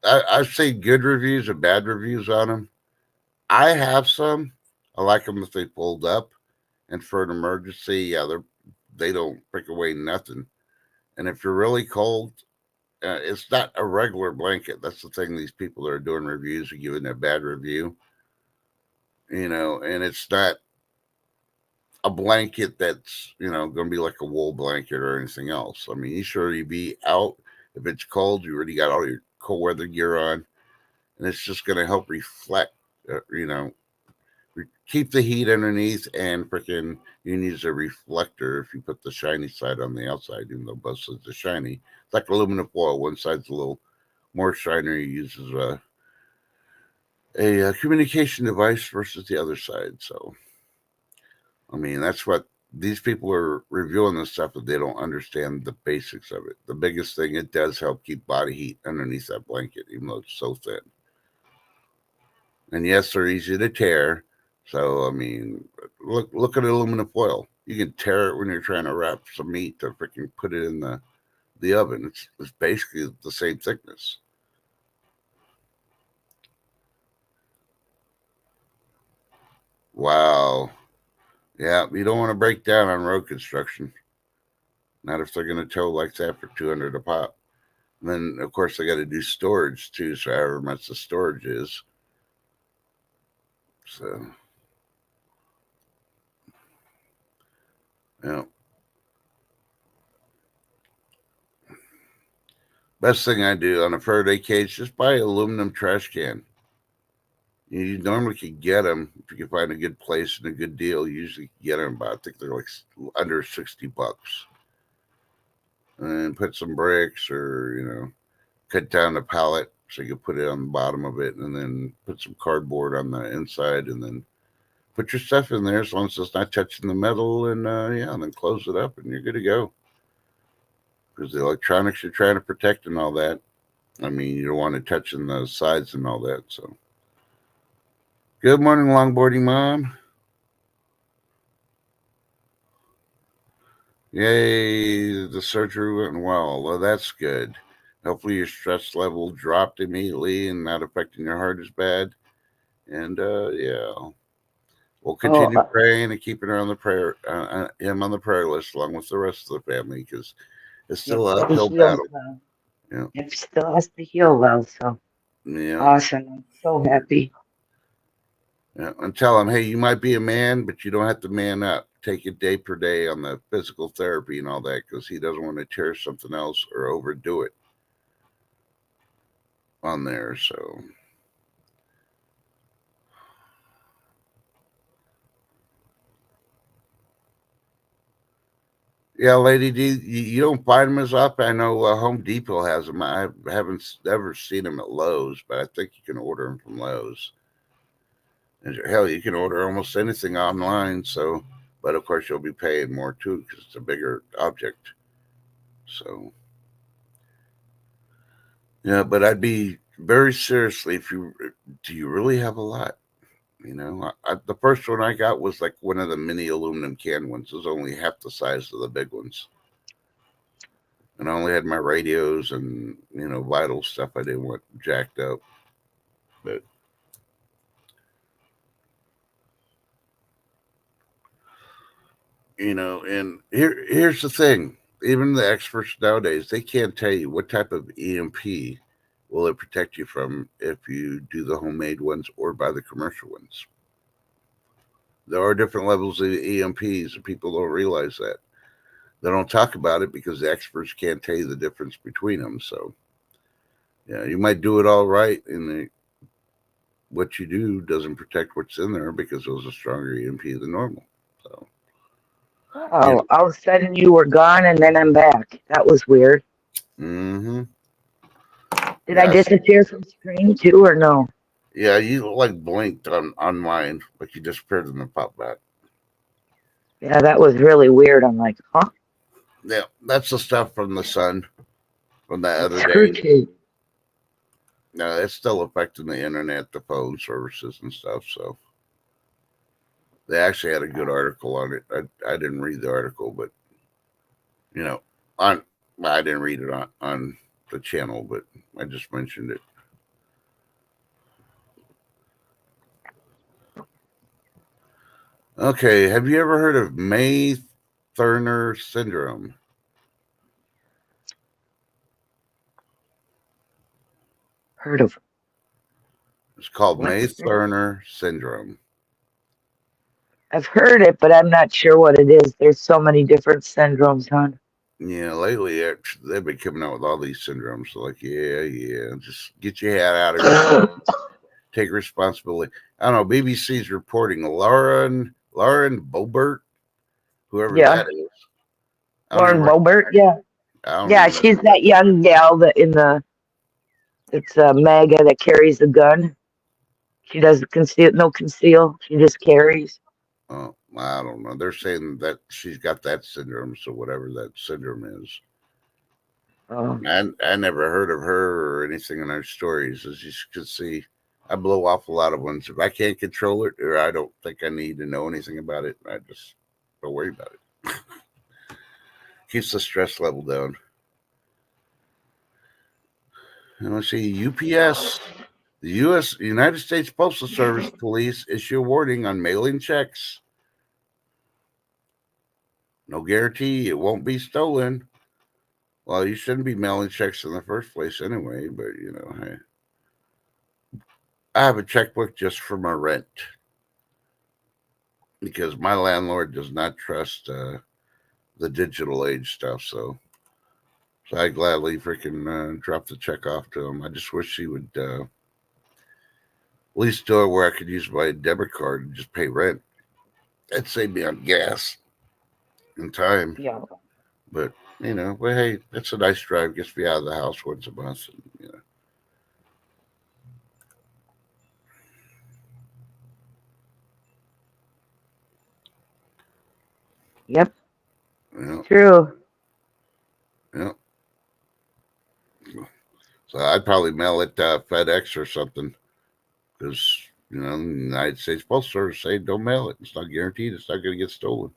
Yeah, I've seen good reviews and bad reviews on them. I have some. I like them if they fold up, and for an emergency, yeah, they don't break away nothing. And if you're really cold, it's not a regular blanket. That's the thing. These people that are doing reviews are giving a bad review, and it's not a blanket that's going to be like a wool blanket or anything else. I mean, you sure you be out if it's cold. You already got all your cold weather gear on, and it's just going to help reflect. Keep the heat underneath, and freaking you need a reflector if you put the shiny side on the outside, even though both sides are shiny. It's like aluminum foil. One side's a little more shiner. He uses a communication device versus the other side. So, I mean, that's what these people are reviewing this stuff that they don't understand the basics of it. The biggest thing, it does help keep body heat underneath that blanket, even though it's so thin. And yes, they're easy to tear. So I mean, look at aluminum foil. You can tear it when you're trying to wrap some meat to freaking put it in the oven. It's basically the same thickness. Wow. Yeah, you don't want to break down on road construction. Not if they're going to tow like that for 200 a pop. And then of course they got to do storage too. So however much the storage is. So yeah. Best thing I do on a Faraday cage, just buy an aluminum trash can. You normally can get them if you can find a good place and a good deal. You usually get them about, I think they're like under $60, and put some bricks or cut down the pallet so you can put it on the bottom of it, and then put some cardboard on the inside, and then put your stuff in there as long as it's not touching the metal, and yeah, and then close it up, and you're good to go. Because the electronics you're trying to protect and all that, I mean, you don't want it touching the sides and all that. So, good morning, longboarding mom. Yay, the surgery went well. Well, that's good. Hopefully, your stress level dropped immediately and not affecting your heart as bad. And yeah, we'll Oh, continue praying and keeping her on the him on the prayer list along with the rest of the family because it's yep. still an Hope he uphill heals battle. now. Yeah, It still has to heal well, so yeah, awesome. I'm so happy. yeah. And tell him, hey, you might be a man, but you don't have to man up. Take it day per day on the physical therapy and all that because he doesn't want to tear something else or overdo it on there. So, yeah, Lady D, you don't find them as often. I know Home Depot has them. I haven't ever seen them at Lowe's, but I think you can order them from Lowe's. And hell, you can order almost anything online. So, but of course, you'll be paying more too because it's a bigger object. So, yeah, but I'd be very seriously if you do you really have a lot? You know, the first one I got was like one of the mini aluminum can ones. It was only half the size of the big ones. And I only had my radios and, vital stuff I didn't want jacked up. But, and here's the thing. Even the experts nowadays, they can't tell you what type of EMP will it protect you from if you do the homemade ones or buy the commercial ones. There are different levels of EMPs, and people don't realize that. They don't talk about it because the experts can't tell you the difference between them. So, yeah, you might do it all right, and what you do doesn't protect what's in there because it was a stronger EMP than normal. So, yeah. Oh, all of a sudden you were gone and then I'm back. That was weird. Mm-hmm. Did I Yeah. disappear from screen too or no? Yeah, you like blinked on mine, but you disappeared and then popped back. Yeah, that was really weird. I'm like, huh? Yeah, that's the stuff from the sun from that It's other screw day. tape. No, it's still affecting the internet, the phone services and stuff. So they actually had a good article on it. I didn't read the article, but you know, on I didn't read it on the channel, but I just mentioned it. Okay, have you ever heard of May Thurner syndrome? Heard of It's called what? May Thurner syndrome. I've heard it, but I'm not sure what it is. There's so many different syndromes, hon. Yeah, lately they've been coming out with all these syndromes. So like, yeah, just get your head out of it. Take responsibility. I don't know. BBC's reporting Lauren Boebert, whoever Yeah, that is. I don't even. Lauren Boebert. Yeah, I don't yeah. even know She's who that. that young gal that in the it's MAGA that carries the gun. She doesn't conceal, no conceal. She just carries. Oh, I don't know. They're saying that she's got that syndrome. So whatever that syndrome is, Oh, I never heard of her or anything in her stories. As you can see, I blow off a lot of ones. If I can't control it or I don't think I need to know anything about it, I just don't worry about it. Keeps the stress level down. And let's see, UPS, the U.S. United States Postal Service police issue a warning on mailing checks. No guarantee it won't be stolen. Well, you shouldn't be mailing checks in the first place anyway, but hey, I have a checkbook just for my rent because my landlord does not trust the digital age stuff. So I gladly freaking drop the check off to him. I just wish he would at least do it where I could use my debit card and just pay rent. That'd save me on gas and time. yeah. But but hey, that's a nice drive. Gets me out of the house once a month. And, Yep. you It's know, true. you know. So I'd probably mail it FedEx or something because the United States Postal Service say don't mail it. It's not guaranteed. It's not going to get stolen.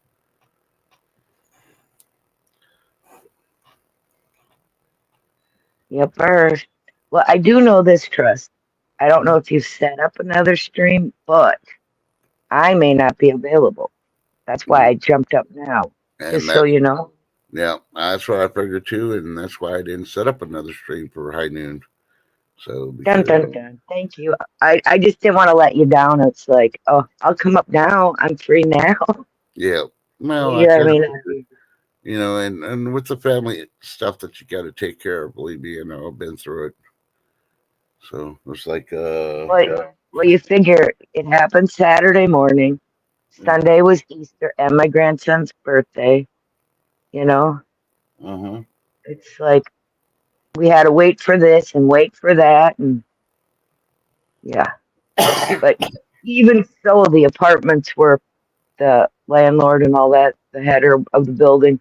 Yep. First. Well, I do know this trust. I don't know if you've set up another stream, but I may not be available. That's why I jumped up now, And just so you know. Yeah, that's what I figured too, and that's why I didn't set up another stream for high noon. So Dun because dun dun. Thank you. I just didn't want to let you down. It's like, oh, I'll come up now. I'm free now. yeah, well, You I know what I kind of mean? figured, and with the family stuff that you got to take care of, believe me, I've been through it. So it's like, Well, you figure it happened Saturday morning. Sunday was Easter and my grandson's birthday. You know, uh it's like we had to wait for this and wait for that, and yeah. huh, But even so, the apartments were the landlord and all that, the header of the building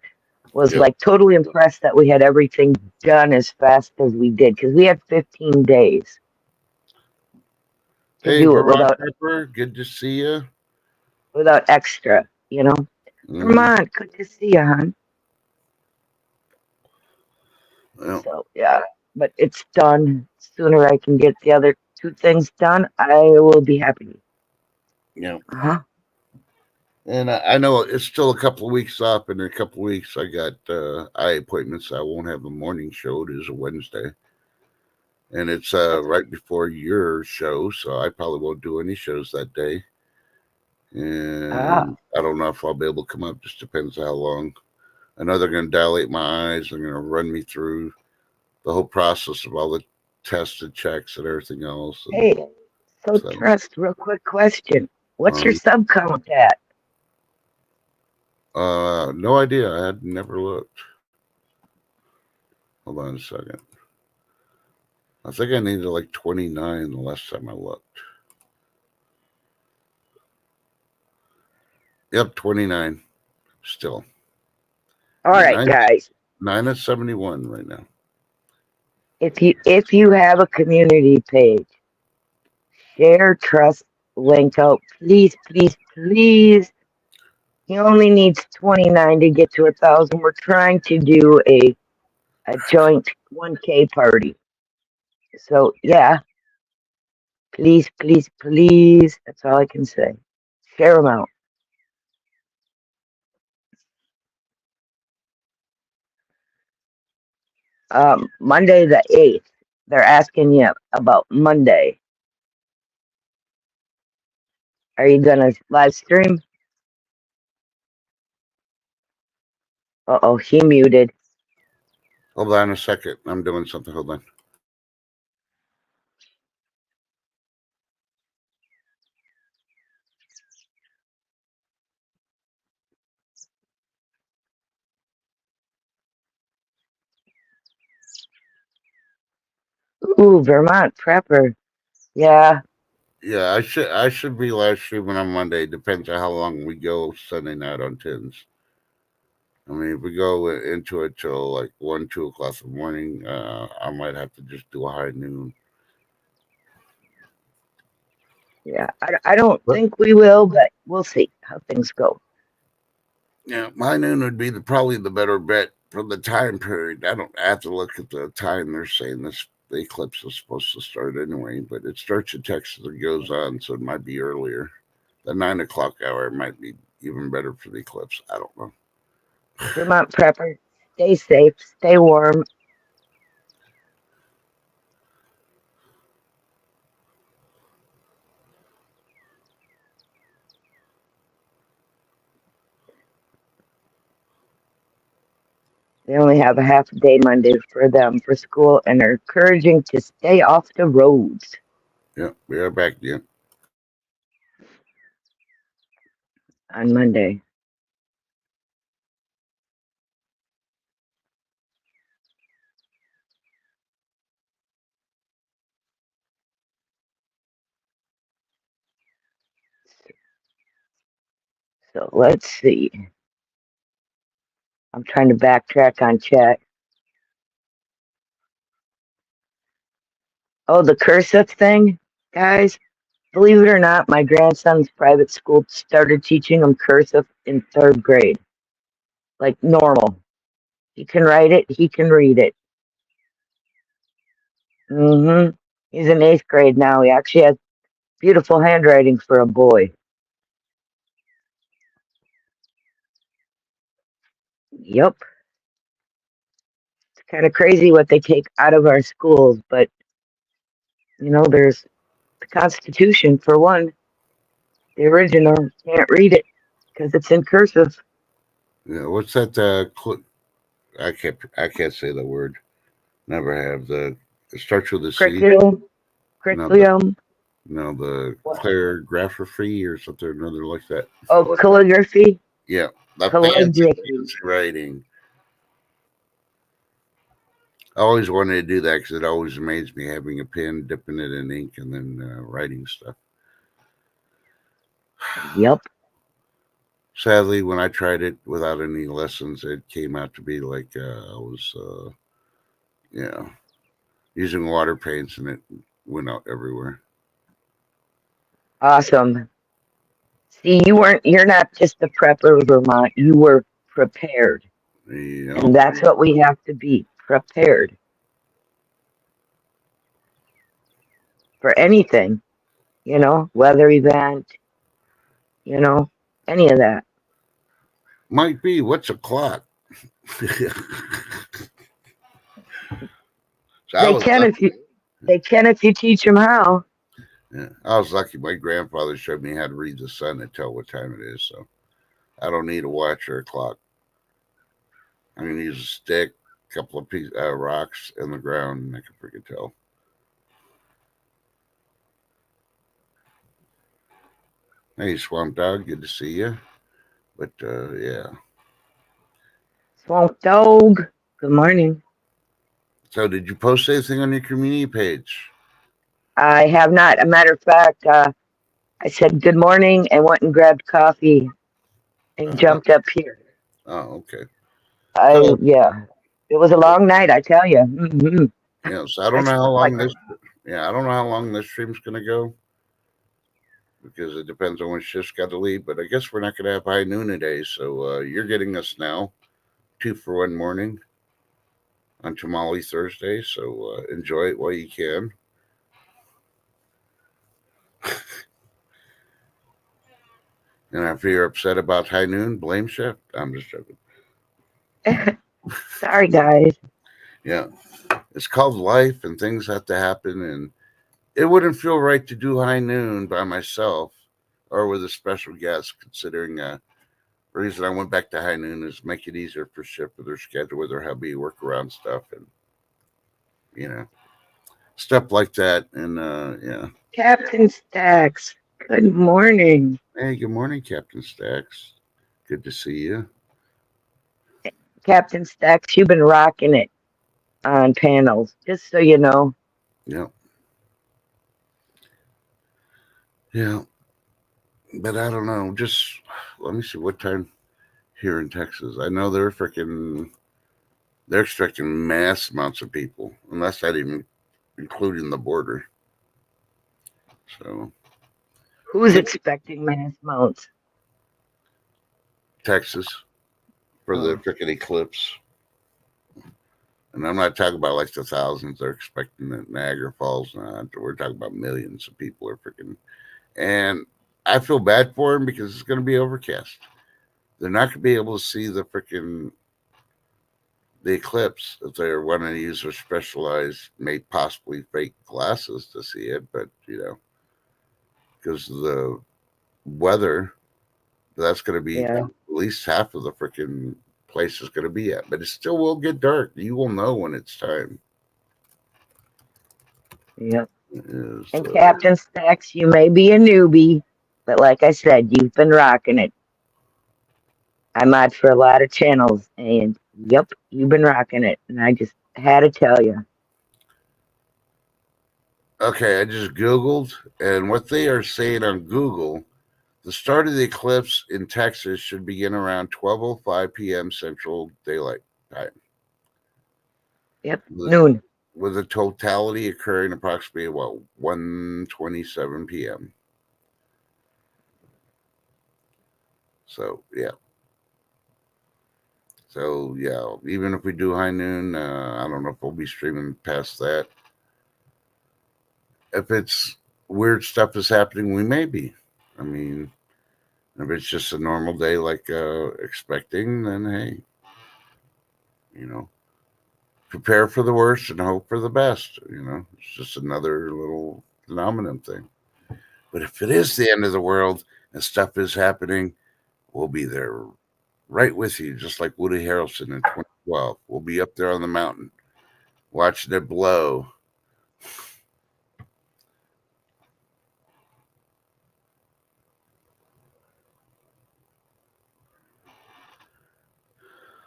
was yep. like totally impressed that we had everything done as fast as we did because we had 15 days to Hey, do it Vermont Pepper, good to see you. without extra, you know. Mm-hmm. Vermont, good to see you, hon. Well, So yeah, but it's done. Sooner I can get the other two things done, I will be happy. yeah. Uh-huh. And I know it's still a couple of weeks off. In a couple of weeks, I got eye appointments. I won't have a morning show. It is a Wednesday, and it's right before your show, so I probably won't do any shows that day. Ah, And I don't know if I'll be able to come up. Just depends how long. I know they're going to dilate my eyes. They're going to run me through the whole process of all the tests and checks and everything else. And hey, so so, Trust, real quick question. What's your um, sub count at? no idea. I had never looked. Hold on a second. I think I needed like 29 the last time I looked. Yep, 29 still. All right, Nine, guys. 9 of 71 right now. If you have a community page, share Trust link out, please, please, please. He only needs 29 to get to 1,000. We're trying to do a joint 1K party. So yeah, please, please, please. That's all I can say. Share them out. Monday the 8th. They're asking you about Monday. Are you gonna live stream? Uh oh, he muted. Hold on a second. I'm doing something. Hold on. Ooh, Vermont prepper. Yeah, Yeah, I should be live streaming on Monday. Depends on how long we go Sunday night on tins. I mean, if we go into it till like 1, 2 o'clock in the morning, I might have to just do a high noon. yeah. I don't But think we will, but we'll see how things go. yeah, high noon would be probably the better bet for the time period. I don't have to look at the time they're saying this. The eclipse is supposed to start anyway, but it starts in Texas and goes on, so it might be earlier. The 9 o'clock hour might be even better for the eclipse. I don't know. Vermont prepper, stay safe, stay warm. They only have a half a day Monday for them for school and are encouraging to stay off the roads Yeah, we are back again. on Monday. So let's see. I'm trying to backtrack on chat. Oh, the cursive thing, guys. Believe it or not, my grandson's private school started teaching him cursive in third grade, like normal. He can write it, he can read it. He's in eighth grade now. He actually has beautiful handwriting for a boy. Yep. kind of crazy what they take out of our schools, but there's the Constitution for one. The original can't read it because it's in cursive. Yeah, what's that? I can't say the word. Never have the. It starts with a C. Curriculum, No, the curriculum. no the What? calligraphy or something or another like that. Oh, calligraphy, Yeah, the fancy calligraphy. fancy writing. I always wanted to do that because it always amazed me having a pen, dipping it in ink, and then writing stuff. Yep. Sadly, when I tried it without any lessons, it came out to be like I was, you know, using water paints, and it went out everywhere. Awesome. See, you're not just a prepper, Vermont. You were prepared. You know, And that's what we have to be prepared for anything, weather event, you know, any of that. might be what's a clock. So I They was can lucky. if you they can if you teach them how. Yeah, I was lucky. My grandfather showed me how to read the sun and tell what time it is, so I don't need a watch or a clock. I can use a stick, a couple of rocks in the ground, and I can freaking tell. Hey, Swamp Dog, good to see you. But yeah. Swamp dog. Good morning. So, did you post anything on your community page? I have not. A matter of fact, I said good morning and went and grabbed coffee and Uh, jumped up here. oh, okay. I So, yeah, it was a long night. I tell you. so I I don't know how slept like long this. Yeah, I don't know how long this stream's gonna go because it depends on when shift's got to leave. But I guess we're not gonna have high noon today, so you're getting us now 2 for 1 morning on Tamale Thursday. So enjoy it while you can. And if you're upset about high noon, blame chef. I'm just joking. sorry, guys. Yeah, it's called life, and things have to happen, and it wouldn't feel right to do high noon by myself or with a special guest, considering the reason I went back to high noon is make it easier for Ship with their schedule, with their hubby, work around stuff, and you know stuff like that. And yeah, Captain Stacks. Good morning. hey, good morning, Captain Stacks. Good to see you. Captain Stacks, you've been rocking it on panels, just so you know. Yeah, yeah, but I don't know. Just let me see what time here in Texas. I know they're expecting mass amounts of people, and that's not even including the border. So Who's expecting mass mounts? Texas for the Oh, freaking eclipse. And I'm not talking about like the thousands they're expecting at Niagara Falls. We're talking about millions of people are freaking. And I feel bad for them because it's going to be overcast. They're not going to be able to see the eclipse if they're wanting to use their specialized, made possibly fake glasses to see it. But because of the weather, that's going to be at yeah, least half of the freaking place is going to be at. But it still will get dark. You will know when it's time. yep. Is And Captain Stacks, you may be a newbie, but like I said, you've been rocking it. I mod for a lot of channels, and yep, you've been rocking it. And I just had to tell you. Okay, I just Googled, and what they are saying on Google, the start of the eclipse in Texas should begin around 12:05 p.m. Central Daylight Time, Yep, with, noon. with the totality occurring approximately about 1:27 p.m. So yeah, even if we do high noon, I don't know if we'll be streaming past that. If it's weird stuff is happening, we may be. I mean, if it's just a normal day like expecting, then hey, you know. Prepare for the worst and hope for the best. It's just another little phenomenon thing. But if it is the end of the world and stuff is happening, we'll be there right with you, just like Woody Harrelson in 2012. We'll be up there on the mountain watching it blow.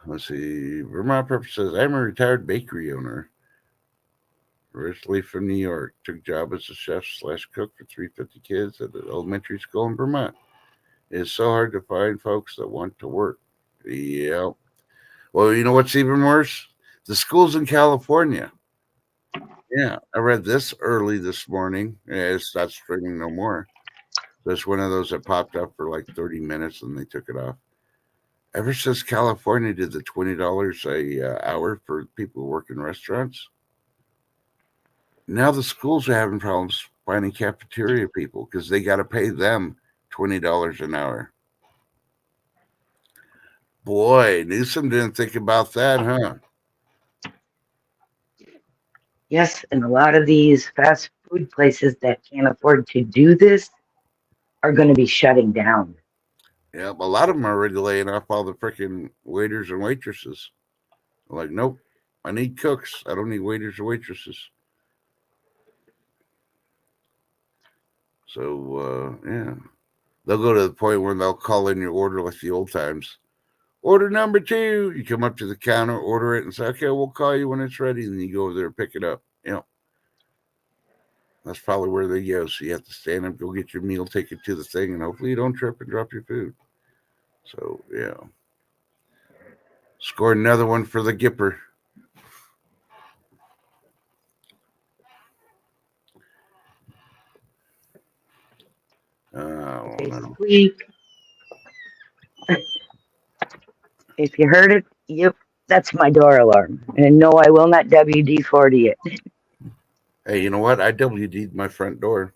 Let's see. Vermont Pepper says, I'm a retired bakery owner, originally from New York. Took job as a chef slash cook for 350 kids at an elementary school in Vermont. It's so hard to find folks that want to work. Yeah. Well, you know what's even worse? The schools in California. Yeah, I read this early this morning. Yeah, it's not streaming no more. There's one of those that popped up for like 30 minutes and they took it off. Ever since California did the $20 a hour for people who work in restaurants, now the schools are having problems finding cafeteria people because they got to pay them $20 an hour. Boy, Newsom didn't think about that, huh? Yes, and a lot of these fast food places that can't afford to do this are going to be shutting down. Yeah, a lot of them are already laying off all the freaking waiters and waitresses. Like, nope, I need cooks. I don't need waiters or waitresses. So, yeah. They'll go to the point where they'll call in your order like the old times. Order number 2. You come up to the counter, order it, and say, okay, we'll call you when it's ready. And then you go over there and pick it up. That's probably where they go. So you have to stand up, go get your meal, take it to the thing, and hopefully you don't trip and drop your food. So, yeah. Score another one for the Gipper. Oh, Okay, no. squeak. If you heard it, yep, that's my door alarm. And no, I will not WD 40 it. Hey, you know what? I WD'd my front door.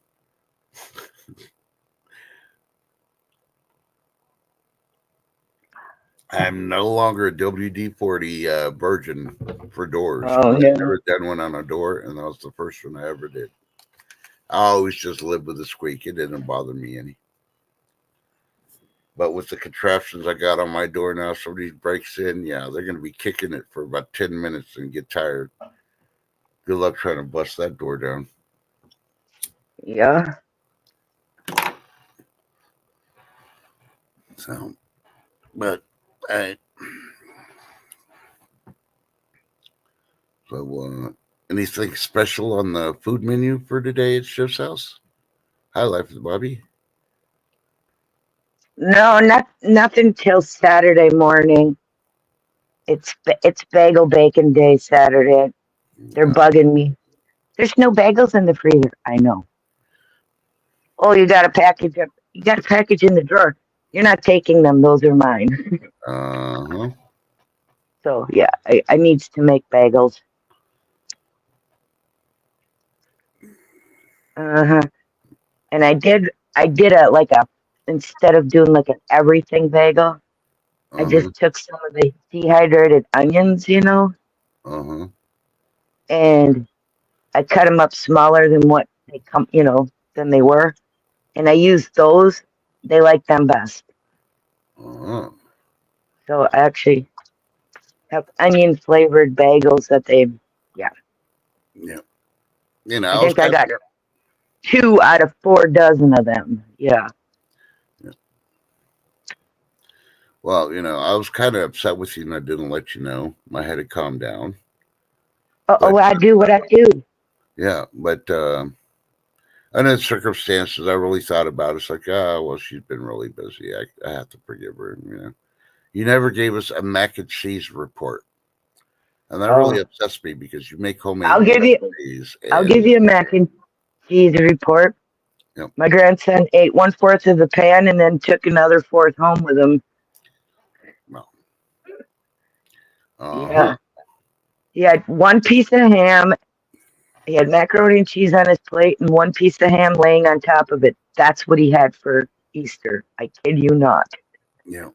I'm no longer a WD-40 virgin for doors. Oh, I've no. never done one on a door, and that was the first one I ever did. I always just lived with a squeak. It didn't bother me any. But with the contraptions I got on my door now, somebody breaks in, yeah, they're going to be kicking it for about 10 minutes and get tired. Good luck trying to bust that door down. Yeah. So, but, I, so, anything special on the food menu for today at Chef's House? Hi, Life with Bobby. No, nothing till Saturday morning. It's bagel bacon day Saturday. They're Uh, bugging me. There's no bagels in the freezer. I know. Oh, you got a package in the drawer. You're not taking them. Those are mine. huh. So yeah, I needs to make bagels. Uh-huh. And I did a like a instead of doing like an everything bagel, I Uh huh. just took some of the dehydrated onions, Uh huh. and I cut them up smaller than what than they were, and I used those. They like them best. Uh huh. So I actually have onion flavored bagels that yeah. Yeah. I I was think I kind got 2 out of 4 dozen of them. Yeah. of, well, I was kind of upset with you and I didn't let you know. I had to calm down. But, Oh, I do what I do. yeah, but, under the circumstances, I really thought about it. It's like, well, she's been really busy. I have to forgive her. You never gave us a mac and cheese report. And that really Oh, upsets me because you make homemade I'll mac give you. and cheese. I'll And, give you a mac and cheese report. you know, My grandson ate 1/4 of the pan and then took another fourth home with him. well, uh-huh. Yeah. He had one piece of ham. He had macaroni and cheese on his plate and one piece of ham laying on top of it. That's what he had for Easter. I kid you not. You know,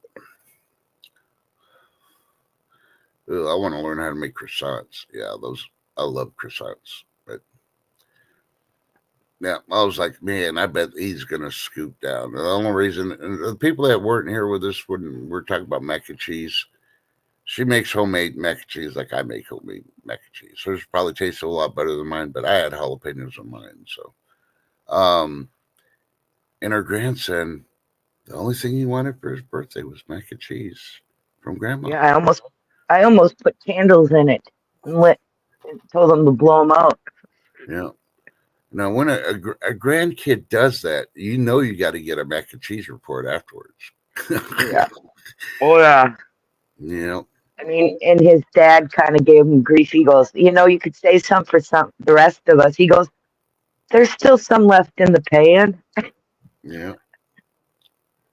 Ugh, I want to learn how to make croissants. Yeah, those I love croissants. But yeah, I was like, man, I bet he's gonna scoop down. The only reason and the people that weren't here with us when we're talking about mac and cheese, she makes homemade mac and cheese like I make homemade mac and cheese. Hers probably tastes a lot better than mine, but I had jalapenos on mine. So, um, and her grandson, the only thing he wanted for his birthday was mac and cheese from grandma. Yeah, I almost put candles in it and and told them to blow them out. Yeah. Now, when a grandkid does that, you know you got to get a mac and cheese report afterwards. Yeah. Oh yeah. You know, I mean, and his dad kind of gave him grief. He goes, you could say some for some the rest of us. He goes, there's still some left in the pan. yeah,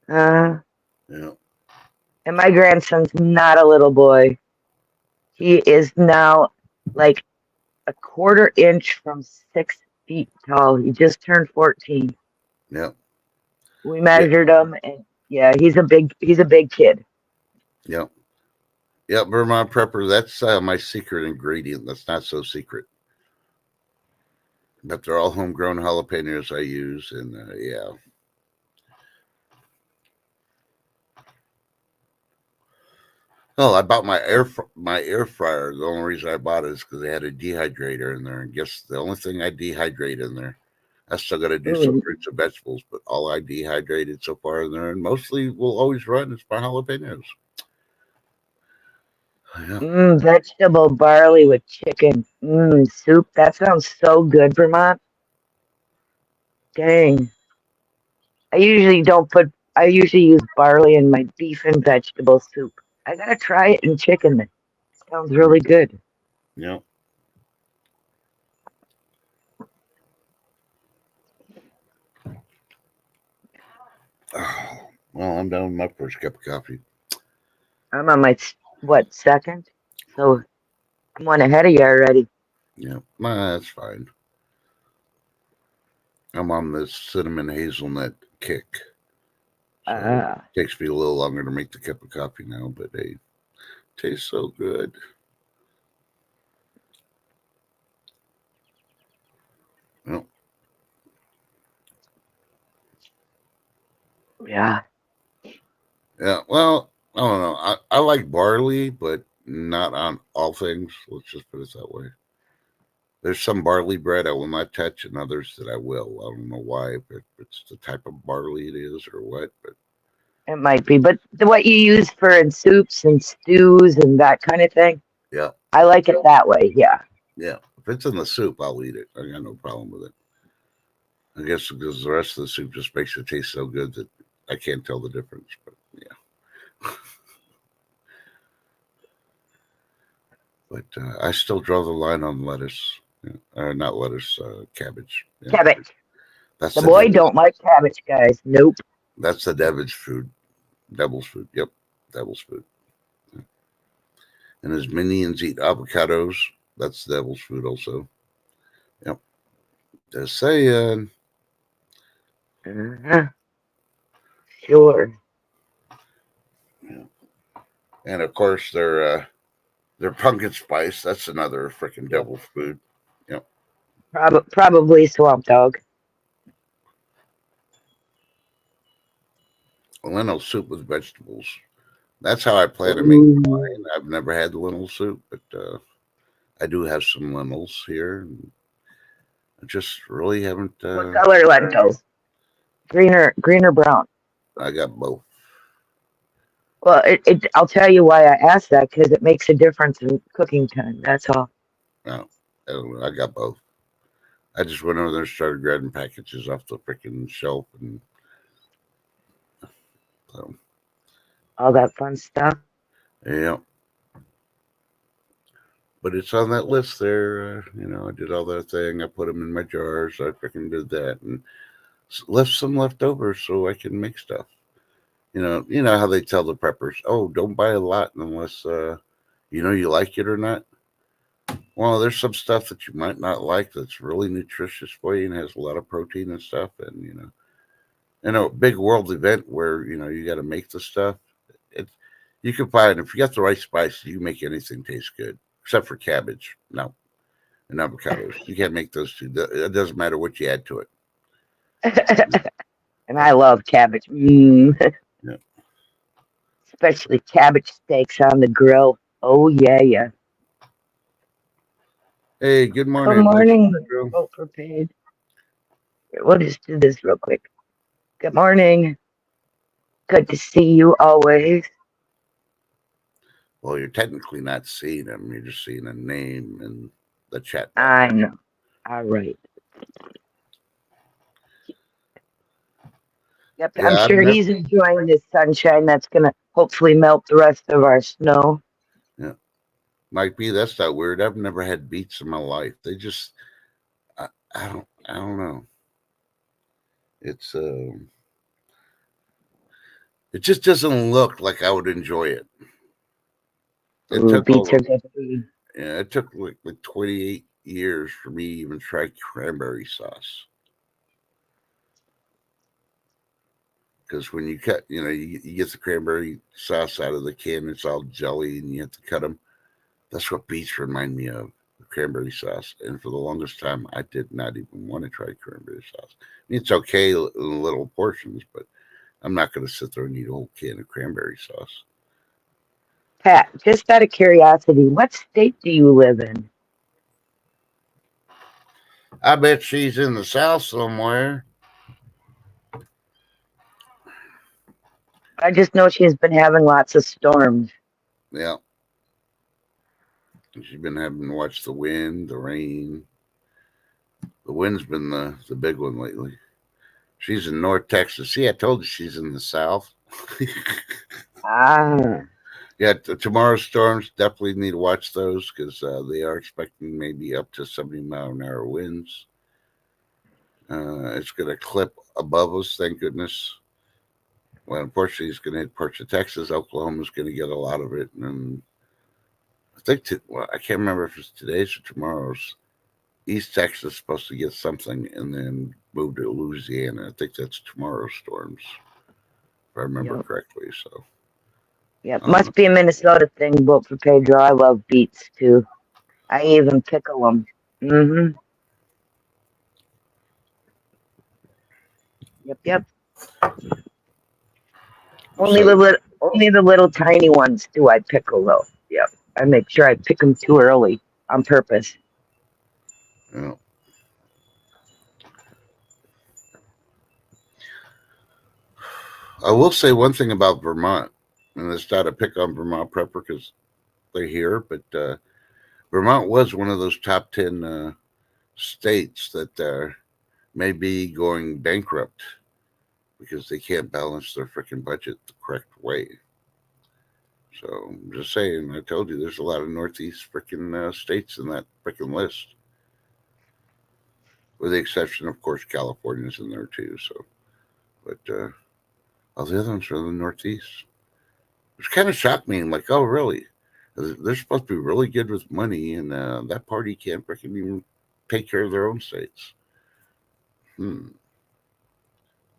Uh, yeah, and my grandson's not a little boy. He is now like a quarter inch from 6 feet tall. He just turned 14. yeah, We yeah, measured him, and yeah, he's a big kid. yeah, yeah. Vermont Prepper, that's my secret ingredient. That's not so secret. But they're all homegrown jalapenos I use, and yeah. Oh, I bought my air fryer. The only reason I bought it is because they had a dehydrator in there, and guess the only thing I dehydrate in there. I still got to do some Mm, fruits and vegetables, but all I dehydrated so far in there, and mostly will always run, is my jalapenos. Yeah, vegetable barley with chicken. Soup. That sounds so good, Vermont. Dang. I usually don't put. I usually use barley in my beef and vegetable soup. I gotta try it in chicken. It sounds really good. yeah. Oh, well, I'm down with my first cup of coffee. I'm on my second, so I'm one ahead of you already. Yeah, that's fine. I'm on this cinnamon hazelnut kick, so it Uh, takes me a little longer to make the cup of coffee now, but hey, tastes so good. Well, yeah. yeah, well, I don't know. I like barley, but not on all things. Let's just put it that way. There's some barley bread I will not touch, and others that I will. I don't know why, if it's the type of barley it is or what, but It might be, but what you use for in soups and stews and that kind of thing, yeah, I like it that way. Yeah, yeah. If it's in the soup, I'll eat it. I got no problem with it. I guess because the rest of the soup just makes it taste so good that I can't tell the difference. But yeah, but I still draw the line on lettuce. Yeah. Not lettuce, cabbage. Yeah, cabbage. that's The the boy devil's. don't like cabbage, guys. Nope. That's the devil's food. Devil's food. Yep, devil's food. And his minions eat avocados. That's the devil's food also. Yep. Just saying. Uh-huh. Sure. Yeah. And of course, their pumpkin spice. That's another freaking Yep. devil's food. Yep. Probably swamp dog. Lentil soup with vegetables. That's how I plan to make Ooh. mine. I've never had lentil soup, but I do have some lentils here. And I just really haven't. What color lentils? Green or brown? I got both. Well, I'll tell you why I asked that because it makes a difference in cooking time. That's all. No, I got both. I just went over there and started grabbing packages off the freaking shelf, and so All that fun stuff. yeah. But it's on that list there. I did all that thing. I put them in my jars. I freaking did that and left some left over so I can make stuff. You know how they tell the preppers, "Oh, don't buy a lot unless you like it or not." Well, there's some stuff that you might not like that's really nutritious for you and has a lot of protein and stuff, and in a big world event where you got to make the stuff. It You can find if you got the right spices, you can make anything taste good, except for cabbage. No, and avocados. You can't make those two. It doesn't matter what you add to it. And I love cabbage. Yeah. Especially cabbage steaks on the grill. Oh, yeah, yeah. Hey, good Good morning, Miss morning. Pedro. Vote for paid. We'll just do this real quick. Good morning. Good to see you always. Well, you're technically not seeing him. You're just seeing a name in the chat box. I know. All right. Yep, I'm Yeah, I've sure never. he's enjoying this sunshine that's going to hopefully melt the rest of our snow. Yeah, might be. That's not weird. I've never had beets in my life. They just. I don't. I don't know. It's. It just doesn't look like I would enjoy it. It Ooh, took beets are over. good food. Yeah, it took like 28 years for me to even try cranberry sauce. Because when you cut, you get the cranberry sauce out of the can, it's all jelly, and you have to cut them. That's what beets remind me of, the cranberry sauce. And for the longest time, I did not even want to try cranberry sauce. I mean, it's okay in little portions, but I'm not going to sit there and eat a whole can of cranberry sauce. Pat, just out of curiosity, what state do you live in? I bet she's in the South somewhere. I just know she's been having lots of storms. Yeah, she's been having to watch the wind, the rain. The wind's been the big one lately. She's in North Texas. See, I told you she's in the South. Ah, Yeah, tomorrow's storms, definitely need to watch those because they are expecting maybe up to 70-mile-an-hour winds. It's going to clip above us, thank goodness. Well, unfortunately, it's going to hit parts of Texas. Oklahoma's going to get a lot of it. And I think, well, I can't remember if it's today's or tomorrow's. East Texas is supposed to get something and then move to Louisiana. I think that's tomorrow's storms, if I remember yep, correctly. So, yep. um, Must be a Minnesota thing. Vote for Pedro. I love beets too. I even pickle them. Mm-hmm. Yep, yep. so, Only the little tiny ones do I pickle though. Yep. I make sure I pick them too early on purpose. you know, I will say one thing about Vermont, and it's not a pick on Vermont prepper because they're here, but Vermont was one of those top 10 states that may be going bankrupt because they can't balance their freaking budget the correct way. So I'm just saying, I told you there's a lot of Northeast freaking states in that freaking list, with the exception, of course, California's in there too. So, but all the other ones are in the Northeast. Which kind of shocked me. I'm like, oh, really? They're supposed to be really good with money, and that party can't freaking even take care of their own states. Hmm.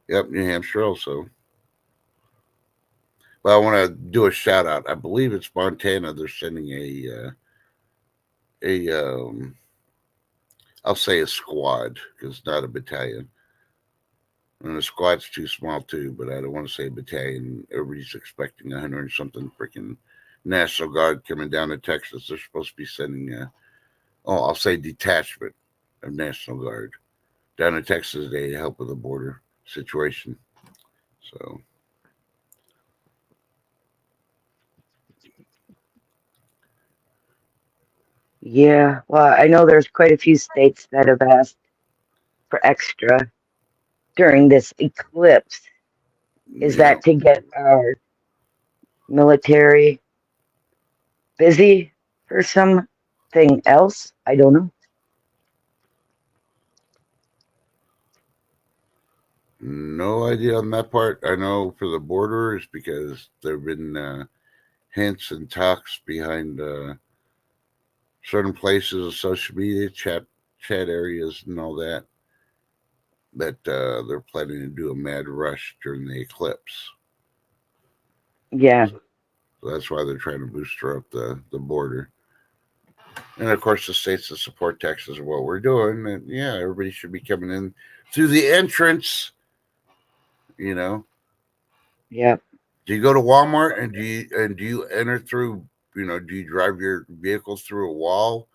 Yep, New Hampshire also. But I want to do a shout out. I believe it's Montana. They're sending a I'll say a squad because it's not a battalion. And the squad's too small too, but I don't want to say battalion. Everybody's expecting 100 and something freaking National Guard coming down to Texas. They're supposed to be sending I'll say detachment of National Guard down to Texas today to help with the border situation. So Yeah. Well, I know there's quite a few states that have asked for extra during this eclipse. Is yeah, that to get our military busy for something else? I don't know. no idea on that part. I know for the border is because there have been hints and talks behind certain places of social media, chat areas, and all that. That they're planning to do a mad rush during the eclipse. Yeah. So that's why they're trying to booster up the border. And of course, the states that support Texas are what we're doing. And yeah, everybody should be coming in through the entrance. You know, Yep. do you go to Walmart and do you enter through? Do you drive your vehicle through a wall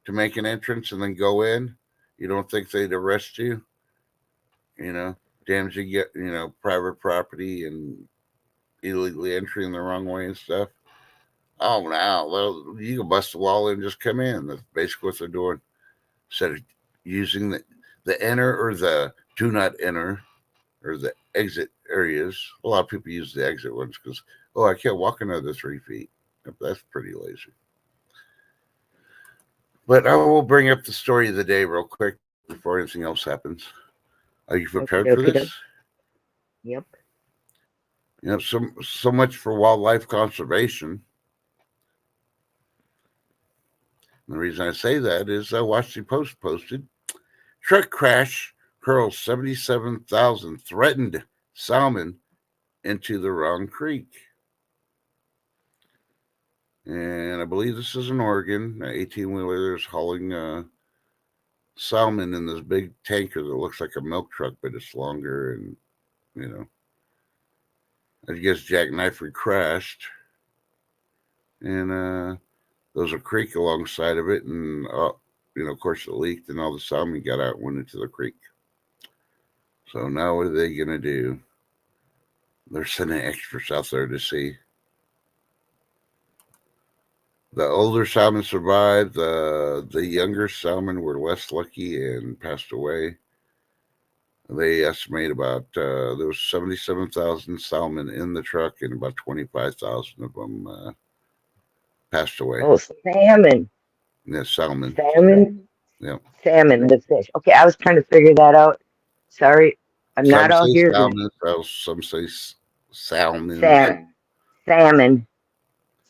to make an entrance and then go in? You don't think they'd arrest you? You know, damaging private property and illegally entering the wrong way and stuff. Oh, now well, you can bust the wall in and just come in. That's basically what they're doing. Instead of using the enter or the do not enter or the exit areas, a lot of people use the exit ones because I can't walk another 3 feet. That's pretty lazy. But I will bring up the story of the day real quick before anything else happens. Are you prepared Okay, for dokie, this? doke. Yep. So much for wildlife conservation. And the reason I say that is Washington Post posted truck crash hurls 77,000 threatened salmon into the wrong creek. And I believe this is in Oregon. 18-wheeler is hauling salmon in this big tanker that looks like a milk truck, but it's longer. And, you know, I guess jackknife crashed. And there was a creek alongside of it. And, of course, it leaked and all the salmon got out and went into the creek. So now what are they going to do? They're sending experts out there to see. The older salmon survived. The younger salmon were less lucky and passed away. They estimate about there was 77,000 salmon in the truck, and about 25,000 of them passed away. Oh, salmon. Yeah, salmon. Salmon? Yeah. Salmon, the fish. Okay, I was trying to figure that out. Sorry, I'm not Some all say here today. salmon. Some say salmons. Salmon.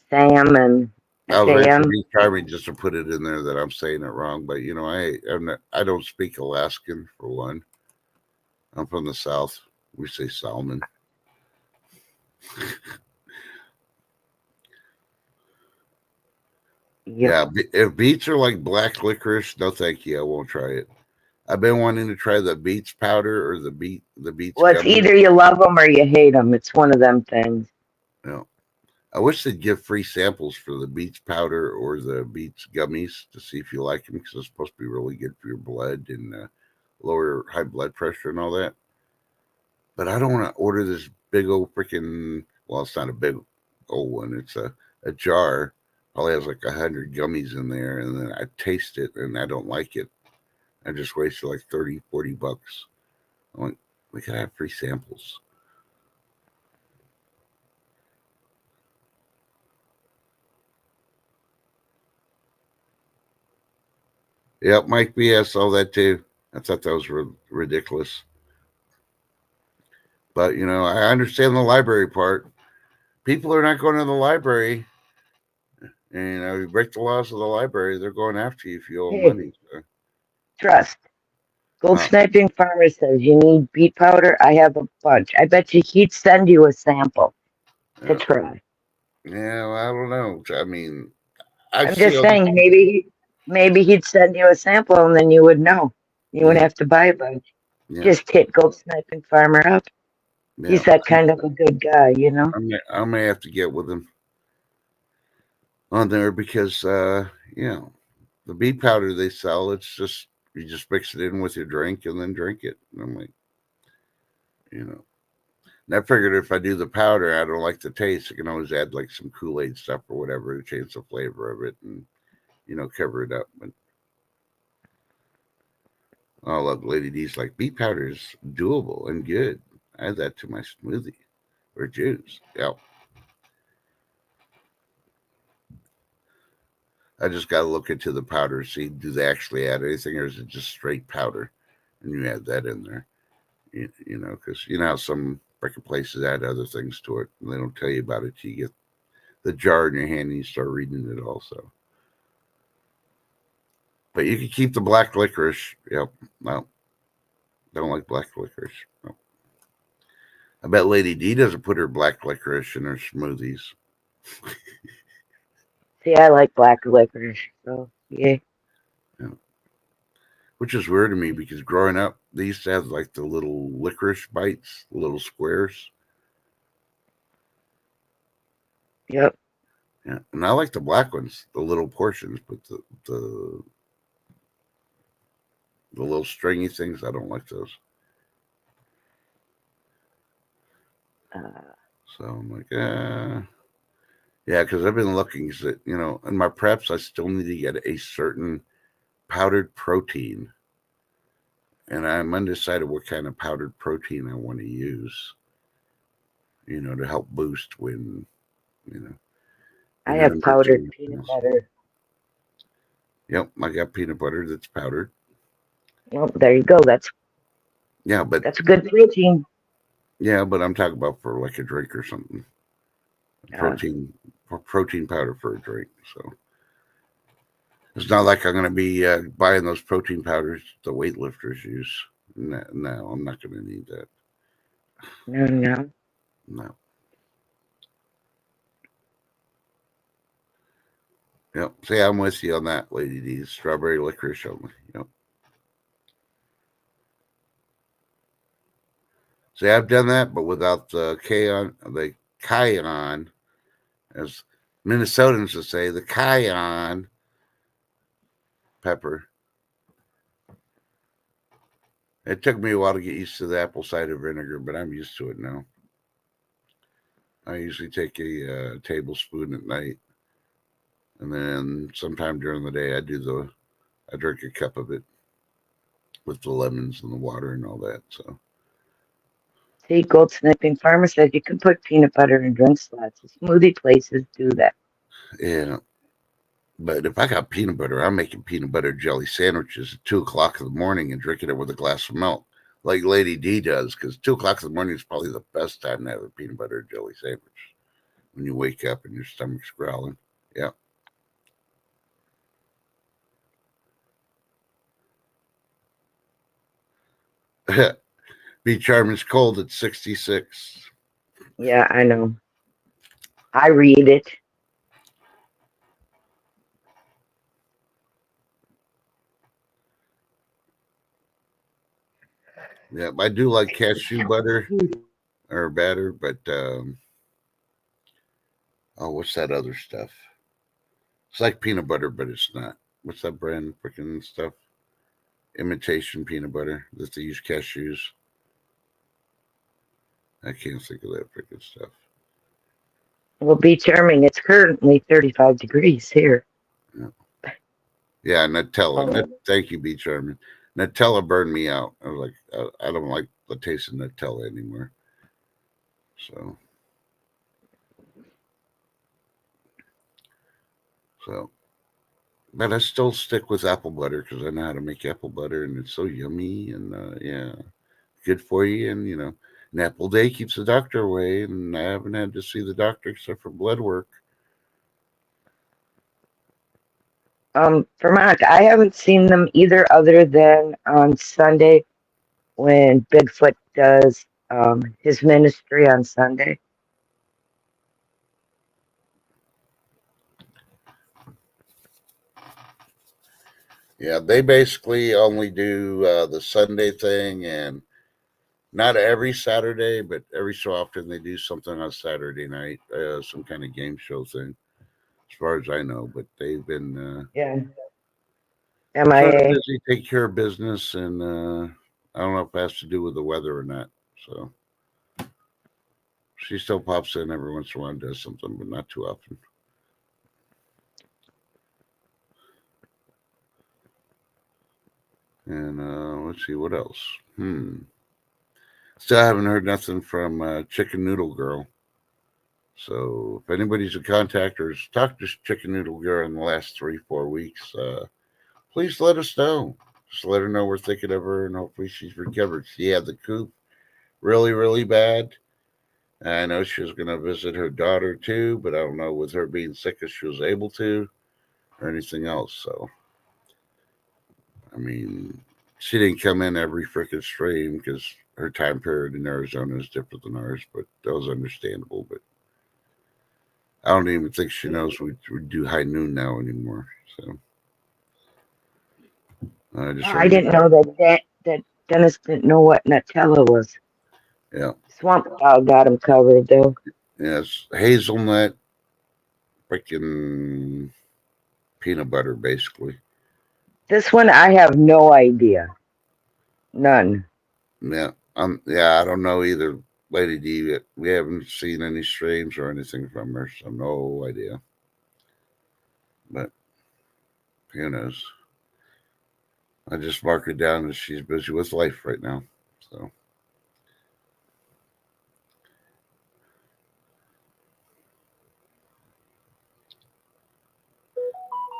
Salmon. I was waiting for Sam. me Charlie just to put it in there that I'm saying it wrong, but I don't speak Alaskan for one. I'm from the South. We say salmon. Yep. Yeah, if beets are like black licorice, no thank you. I won't try it. I've been wanting to try the beets powder or the beets Well, it's gummies. either you love them or you hate them. It's one of them things. You know, I wish they'd give free samples for the beets powder or the beets gummies to see if you like them because it's supposed to be really good for your blood and lower high blood pressure and all that. But I don't want to order this big old freaking. Well, it's not a big old one. It's a jar. Probably has like 100 gummies in there, and then I taste it and I don't like it. I just wasted like 30, $40. I'm like, we could have free samples. Yep, Mike B. I saw that too. I thought that was ridiculous. But I understand the library part. People are not going to the library, and you break the laws of the library, they're going after you if you owe them Hey, money. So, trust. Gold uh, Sniping Farmer says you need beet powder. I have a bunch. I bet you he'd send you a sample to yeah, try. yeah. Well, I don't know. I mean, I've I'm seen just other saying, people. maybe he'd send you a sample and then you would know. You wouldn't Yeah, have to buy a bunch. yeah, Just hit Gold Sniping Farmer up. yeah. He's that kind of a good guy, you know? I may have to get with him on there because the beet powder they sell, it's just you just mix it in with your drink and then drink it. And I'm like, you know. And I figured if I do the powder, I don't like the taste. I can always add like some Kool-Aid stuff or whatever to change the flavor of it and cover it up. But oh, look, Lady D's like beet powder is doable and good. Add that to my smoothie or juice. Yeah, I just got to look into the powder, see do they actually add anything or is it just straight powder, and you add that in there. Because how some freaking places add other things to it and they don't tell you about it till you get the jar in your hand and you start reading it also. But you can keep the black licorice. Yep. No, don't like black licorice. No. I bet Lady D doesn't put her black licorice in her smoothies. See, I like black licorice, so yeah. You know, which is weird to me because growing up, they used to have like the little licorice bites, the little squares. Yep. Yeah, and I like the black ones, the little portions, but the little stringy things, I don't like those. Uh, So I'm like, yeah, because I've been looking, in my preps, I still need to get a certain powdered protein, and I'm undecided what kind of powdered protein I want to use, to help boost when, you know, I in an have powdered emergency. peanut butter. Yep, I got peanut butter that's powdered. Well, there you go. Yeah, but That's a good protein. I'm talking about for like a drink or something. Uh, Protein, protein powder for a drink. So it's not like I'm going to be buying those protein powders the weightlifters use. No, no, I'm not going to need that. no, no. No. Yep. See, I'm with you on that, Lady D. Strawberry licorice only. Yep. See, I've done that, but without the cayenne, as Minnesotans would say, the cayenne pepper. It took me a while to get used to the apple cider vinegar, but I'm used to it now. I usually take a tablespoon at night, and then sometime during the day, I drink a cup of it with the lemons and the water and all that. So See, Gold Sniping Farmer says you can put peanut butter in drink slots. The smoothie places do that. yeah, but if I got peanut butter, I'm making peanut butter jelly sandwiches at 2 o'clock in the morning and drinking it with a glass of milk, like Lady D does, because 2 o'clock in the morning is probably the best time to have a peanut butter jelly sandwich when you wake up and your stomach's growling. Yeah. Beach Armor's cold at 66. Yeah, I know. I read it. Yeah, I do like cashew butter or batter, but oh, what's that other stuff? It's like peanut butter, but it's not. What's that brand freaking stuff? Imitation peanut butter that they use cashews. I can't think of that freaking stuff. Well, be charming. It's currently 35 degrees here. Yeah, yeah, Nutella. Oh, Thank you, Beach Army. Nutella burned me out. I was like, I don't like the taste of Nutella anymore. So, so, but I still stick with apple butter because I know how to make apple butter, and it's so yummy and yeah, good for you. And an apple day keeps the doctor away, and I haven't had to see the doctor except for blood work. Vermont, I haven't seen them either other than on Sunday when Bigfoot does his ministry on Sunday. Yeah, they basically only do the Sunday thing, and not every Saturday, but every so often they do something on Saturday night, some kind of game show thing, as far as I know. But they've been Yeah, sort of MIA. busy, take care of business, and I don't know if it has to do with the weather or not. So she still pops in every once in a while and does something, but not too often. And let's see what else. Still haven't heard nothing from Chicken Noodle Girl. So if anybody's in contact or has talked to Chicken Noodle Girl in the last 3-4 weeks, please let us know. Just let her know we're thinking of her and hopefully she's recovered. She had the coop really, really bad. I know she was going to visit her daughter too, but I don't know with her being sick if she was able to or anything else. So, I mean, she didn't come in every freaking stream because her time period in Arizona is different than ours, but that was understandable. But I don't even think she knows we do high noon now anymore. So I just I remember, didn't know that Dennis didn't know what Nutella was. yeah, Swamp Dog got him covered though. yes, hazelnut, freaking peanut butter, basically. This one I have no idea. None. Yeah, I don't know either, Lady D. We haven't seen any streams or anything from her, so no idea. But who knows? I just mark her down as she's busy with life right now. So,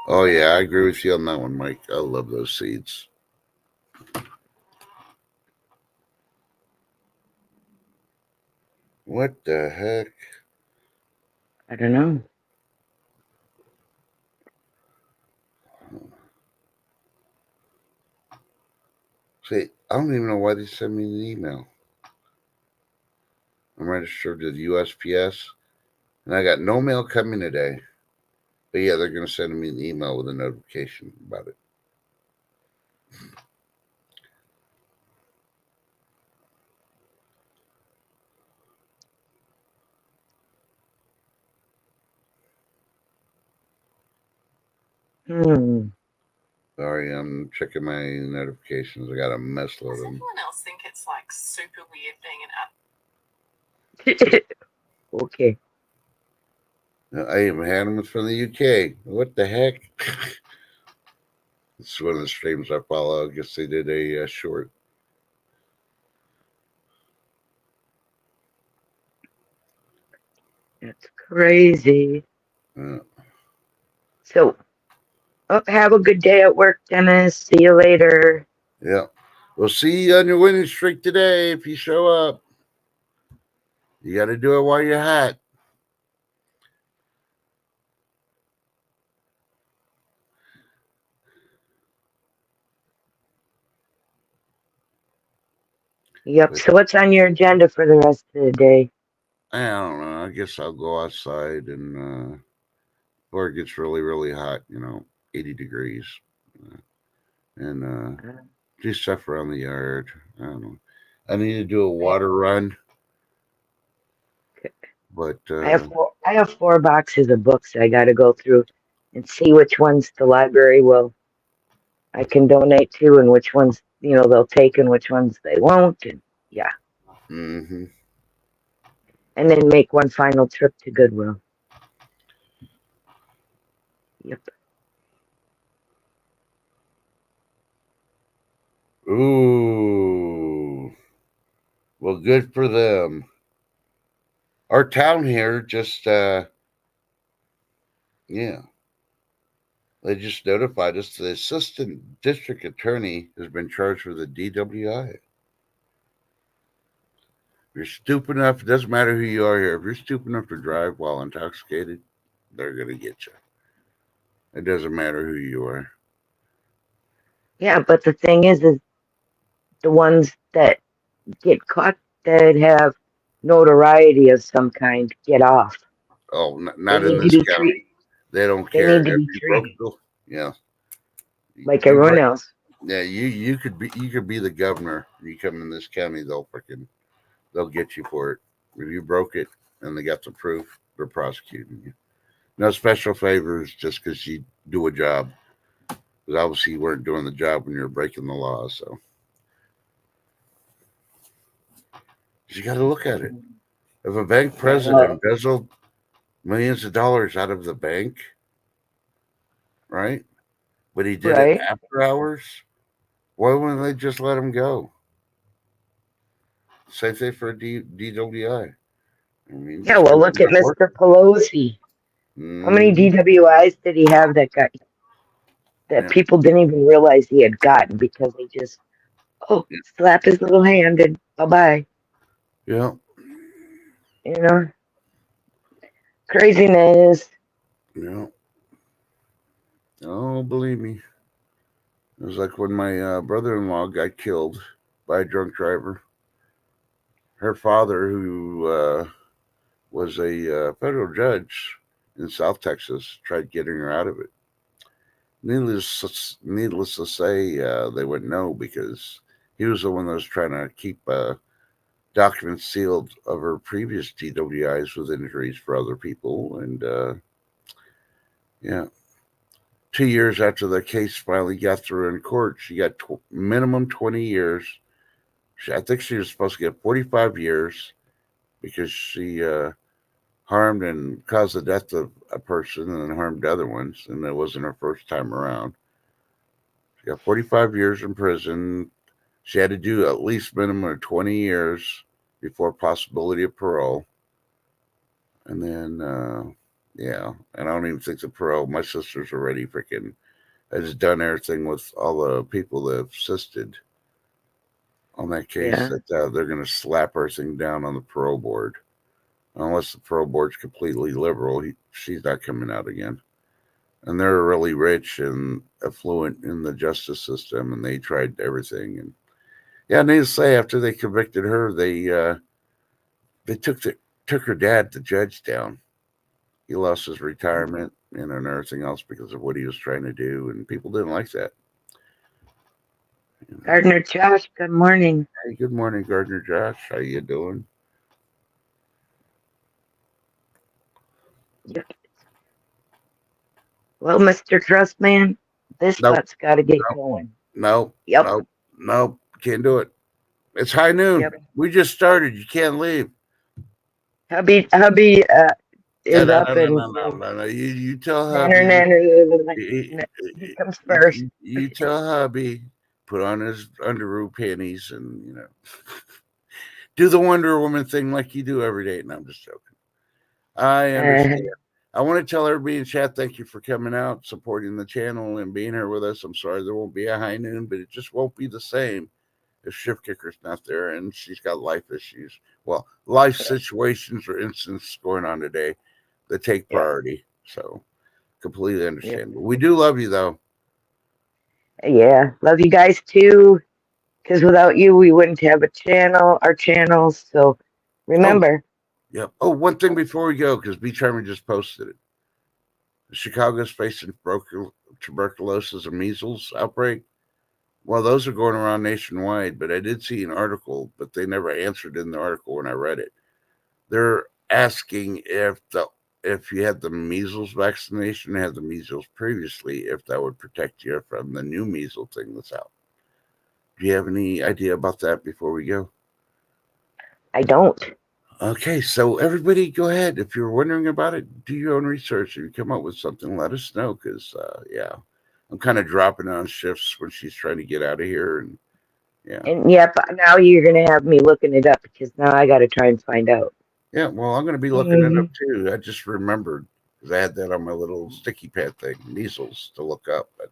oh yeah, I agree with you on that one, Mike. I love those seeds. What the heck? I don't know. See, I don't even know why they sent me an email. I'm registered to the USPS, and I got no mail coming today. But yeah, they're going to send me an email with a notification about it. Hmm. Sorry, I'm checking my notifications. I got a mess load Does of them. anyone else think it's like super weird being an Okay. I even had them from the UK. What the heck? It's one of the streams I follow. I guess they did a short. That's crazy. Uh, So, oh, have a good day at work, Dennis. See you later. yeah. We'll see you on your winning streak today if you show up. You got to do it while you're hot. Yep. But So, what's on your agenda for the rest of the day? I don't know. I guess I'll go outside and before it gets really, really hot, 80 degrees, uh, and do stuff around the yard. I don't know. I need to do a I water run, but I have 4 boxes of books I got to go through and see which ones the library will I can donate to and which ones they'll take and which ones they won't. And yeah, mm-hmm. and then make one final trip to Goodwill. Yep. Ooh, well, good for them. Our town here just, yeah, they just notified us the assistant district attorney has been charged with a DWI. If you're stupid enough, it doesn't matter who you are here. If you're stupid enough to drive while intoxicated, they're going to get you. It doesn't matter who you are. Yeah, but the thing is the ones that get caught that have notoriety of some kind get off. Oh, They not in need to this be county. They don't They care. need to If be you broke treated the, yeah, like you everyone break, else. yeah, you could be the governor. You come in this county, they'll get you for it. If you broke it and they got the proof, they're prosecuting you. No special favors just because you do a job. Because obviously you weren't doing the job when you were breaking the law. So you got to look at it. If a bank president Well, embezzled millions of dollars out of the bank, right? But he did it right? after hours, why wouldn't they just let him go? Same thing for DWI. I mean, Yeah, just well, because look you're at not Mr. working. Pelosi. How many Mm-hmm. DWIs did he have that Yeah. people didn't even realize he had gotten because they just slap his little hand and bye bye. Yeah. You know, craziness. Yeah. Oh, believe me. It was like when my brother-in-law got killed by a drunk driver. Her father, who was a federal judge, in South Texas, tried getting her out of it. Needless to say, they wouldn't know because he was the one that was trying to keep documents sealed of her previous DWIs with injuries for other people. And yeah, 2 years after the case finally got through in court, she got minimum 20 years. I think she was supposed to get 45 years because she harmed and caused the death of a person and then harmed other ones, and it wasn't her first time around. She got 45 years in prison. She had to do at least minimum of 20 years before possibility of parole. And then, yeah, and I don't even think the parole, my sister's already freaking has done everything with all the people that have assisted on that case Yeah. that they're going to slap everything down on the parole board. Unless the parole board's completely liberal, she's not coming out again. And they're really rich and affluent in the justice system, and they tried everything. And yeah, needless to say, after they convicted her, they took her dad, the judge, down. He lost his retirement and everything else because of what he was trying to do, and people didn't like that. You know. Gardner Josh, good morning. Hey, good morning, Gardner Josh. How you doing? Yep. Well, Mr. Trustman, this Nope, butt's got to get nope, going. nope, Yep. nope, nope. Can't do it. It's high noon. Yep. We just started. You can't leave. Hubby No, is no, up no, no, and no, no, no, no. You tell nanner, hubby. nanner, You, he comes first. you tell hubby. Put on his underoos panties and do the Wonder Woman thing like you do every day. No, I'm just joking. I understand. Uh, I want to tell everybody in chat thank you for coming out, supporting the channel, and being here with us. I'm sorry there won't be a high noon, but it just won't be the same if Shift Kicker's not there and she's got life issues. Well, life situations or incidents going on today that take yep. priority. So completely Yep. understandable. We do love you though. Yeah. Love you guys too. Because without you, we wouldn't have our channels. So Oh, remember, yeah. Oh, one thing before we go, because B Charmer just posted it. Chicago's facing tuberculosis and measles outbreak. Well, those are going around nationwide, but I did see an article, but they never answered in the article when I read it. They're asking if you had the measles vaccination, had the measles previously, if that would protect you from the new measles thing that's out. Do you have any idea about that before we go? I don't. Okay, so everybody go ahead. If you're wondering about it, do your own research. If you come up with something, let us know because, yeah, I'm kind of dropping on shifts when she's trying to get out of here. And yeah. And yep, now you're going to have me looking it up because now I got to try and find out. Yeah, well, I'm going to be looking it up Hmm. too. I just remembered because I had that on my little sticky pad thing, measles, to look up. But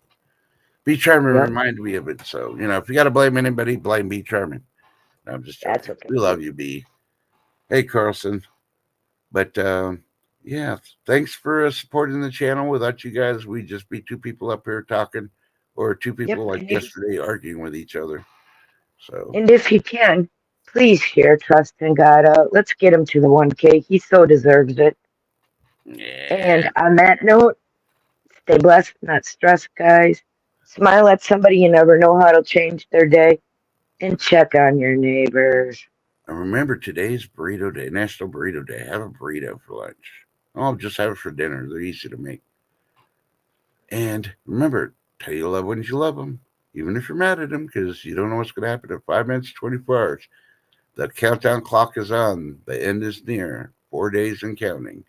B Charmin Yep, reminded me of it. So, if you got to blame anybody, blame B Charmin. No, I'm just that's joking. okay. We love you, B. Hey, Carlson. But yeah, thanks for supporting the channel. Without you guys, we'd just be two people up here talking or two people Yep. like yesterday arguing with each other. So, And if you can, please share Trust in God out. Let's get him to the 1K. He so deserves it. yeah. And on that note, stay blessed, not stressed, guys. Smile at somebody you never know how to change their day. And check on your neighbors. And remember, today's burrito day, National Burrito Day. Have a burrito for lunch. Oh, just have it for dinner. They're easy to make. And remember, tell your loved ones you love them, even if you're mad at them, because you don't know what's going to happen in 5 minutes, 24 hours. The countdown clock is on. The end is near. 4 days and counting.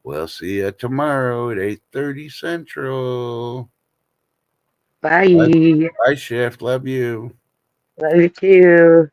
We'll see you tomorrow at 8:30 Central. Bye, Bye. bye, Shift. Love you. Love you too.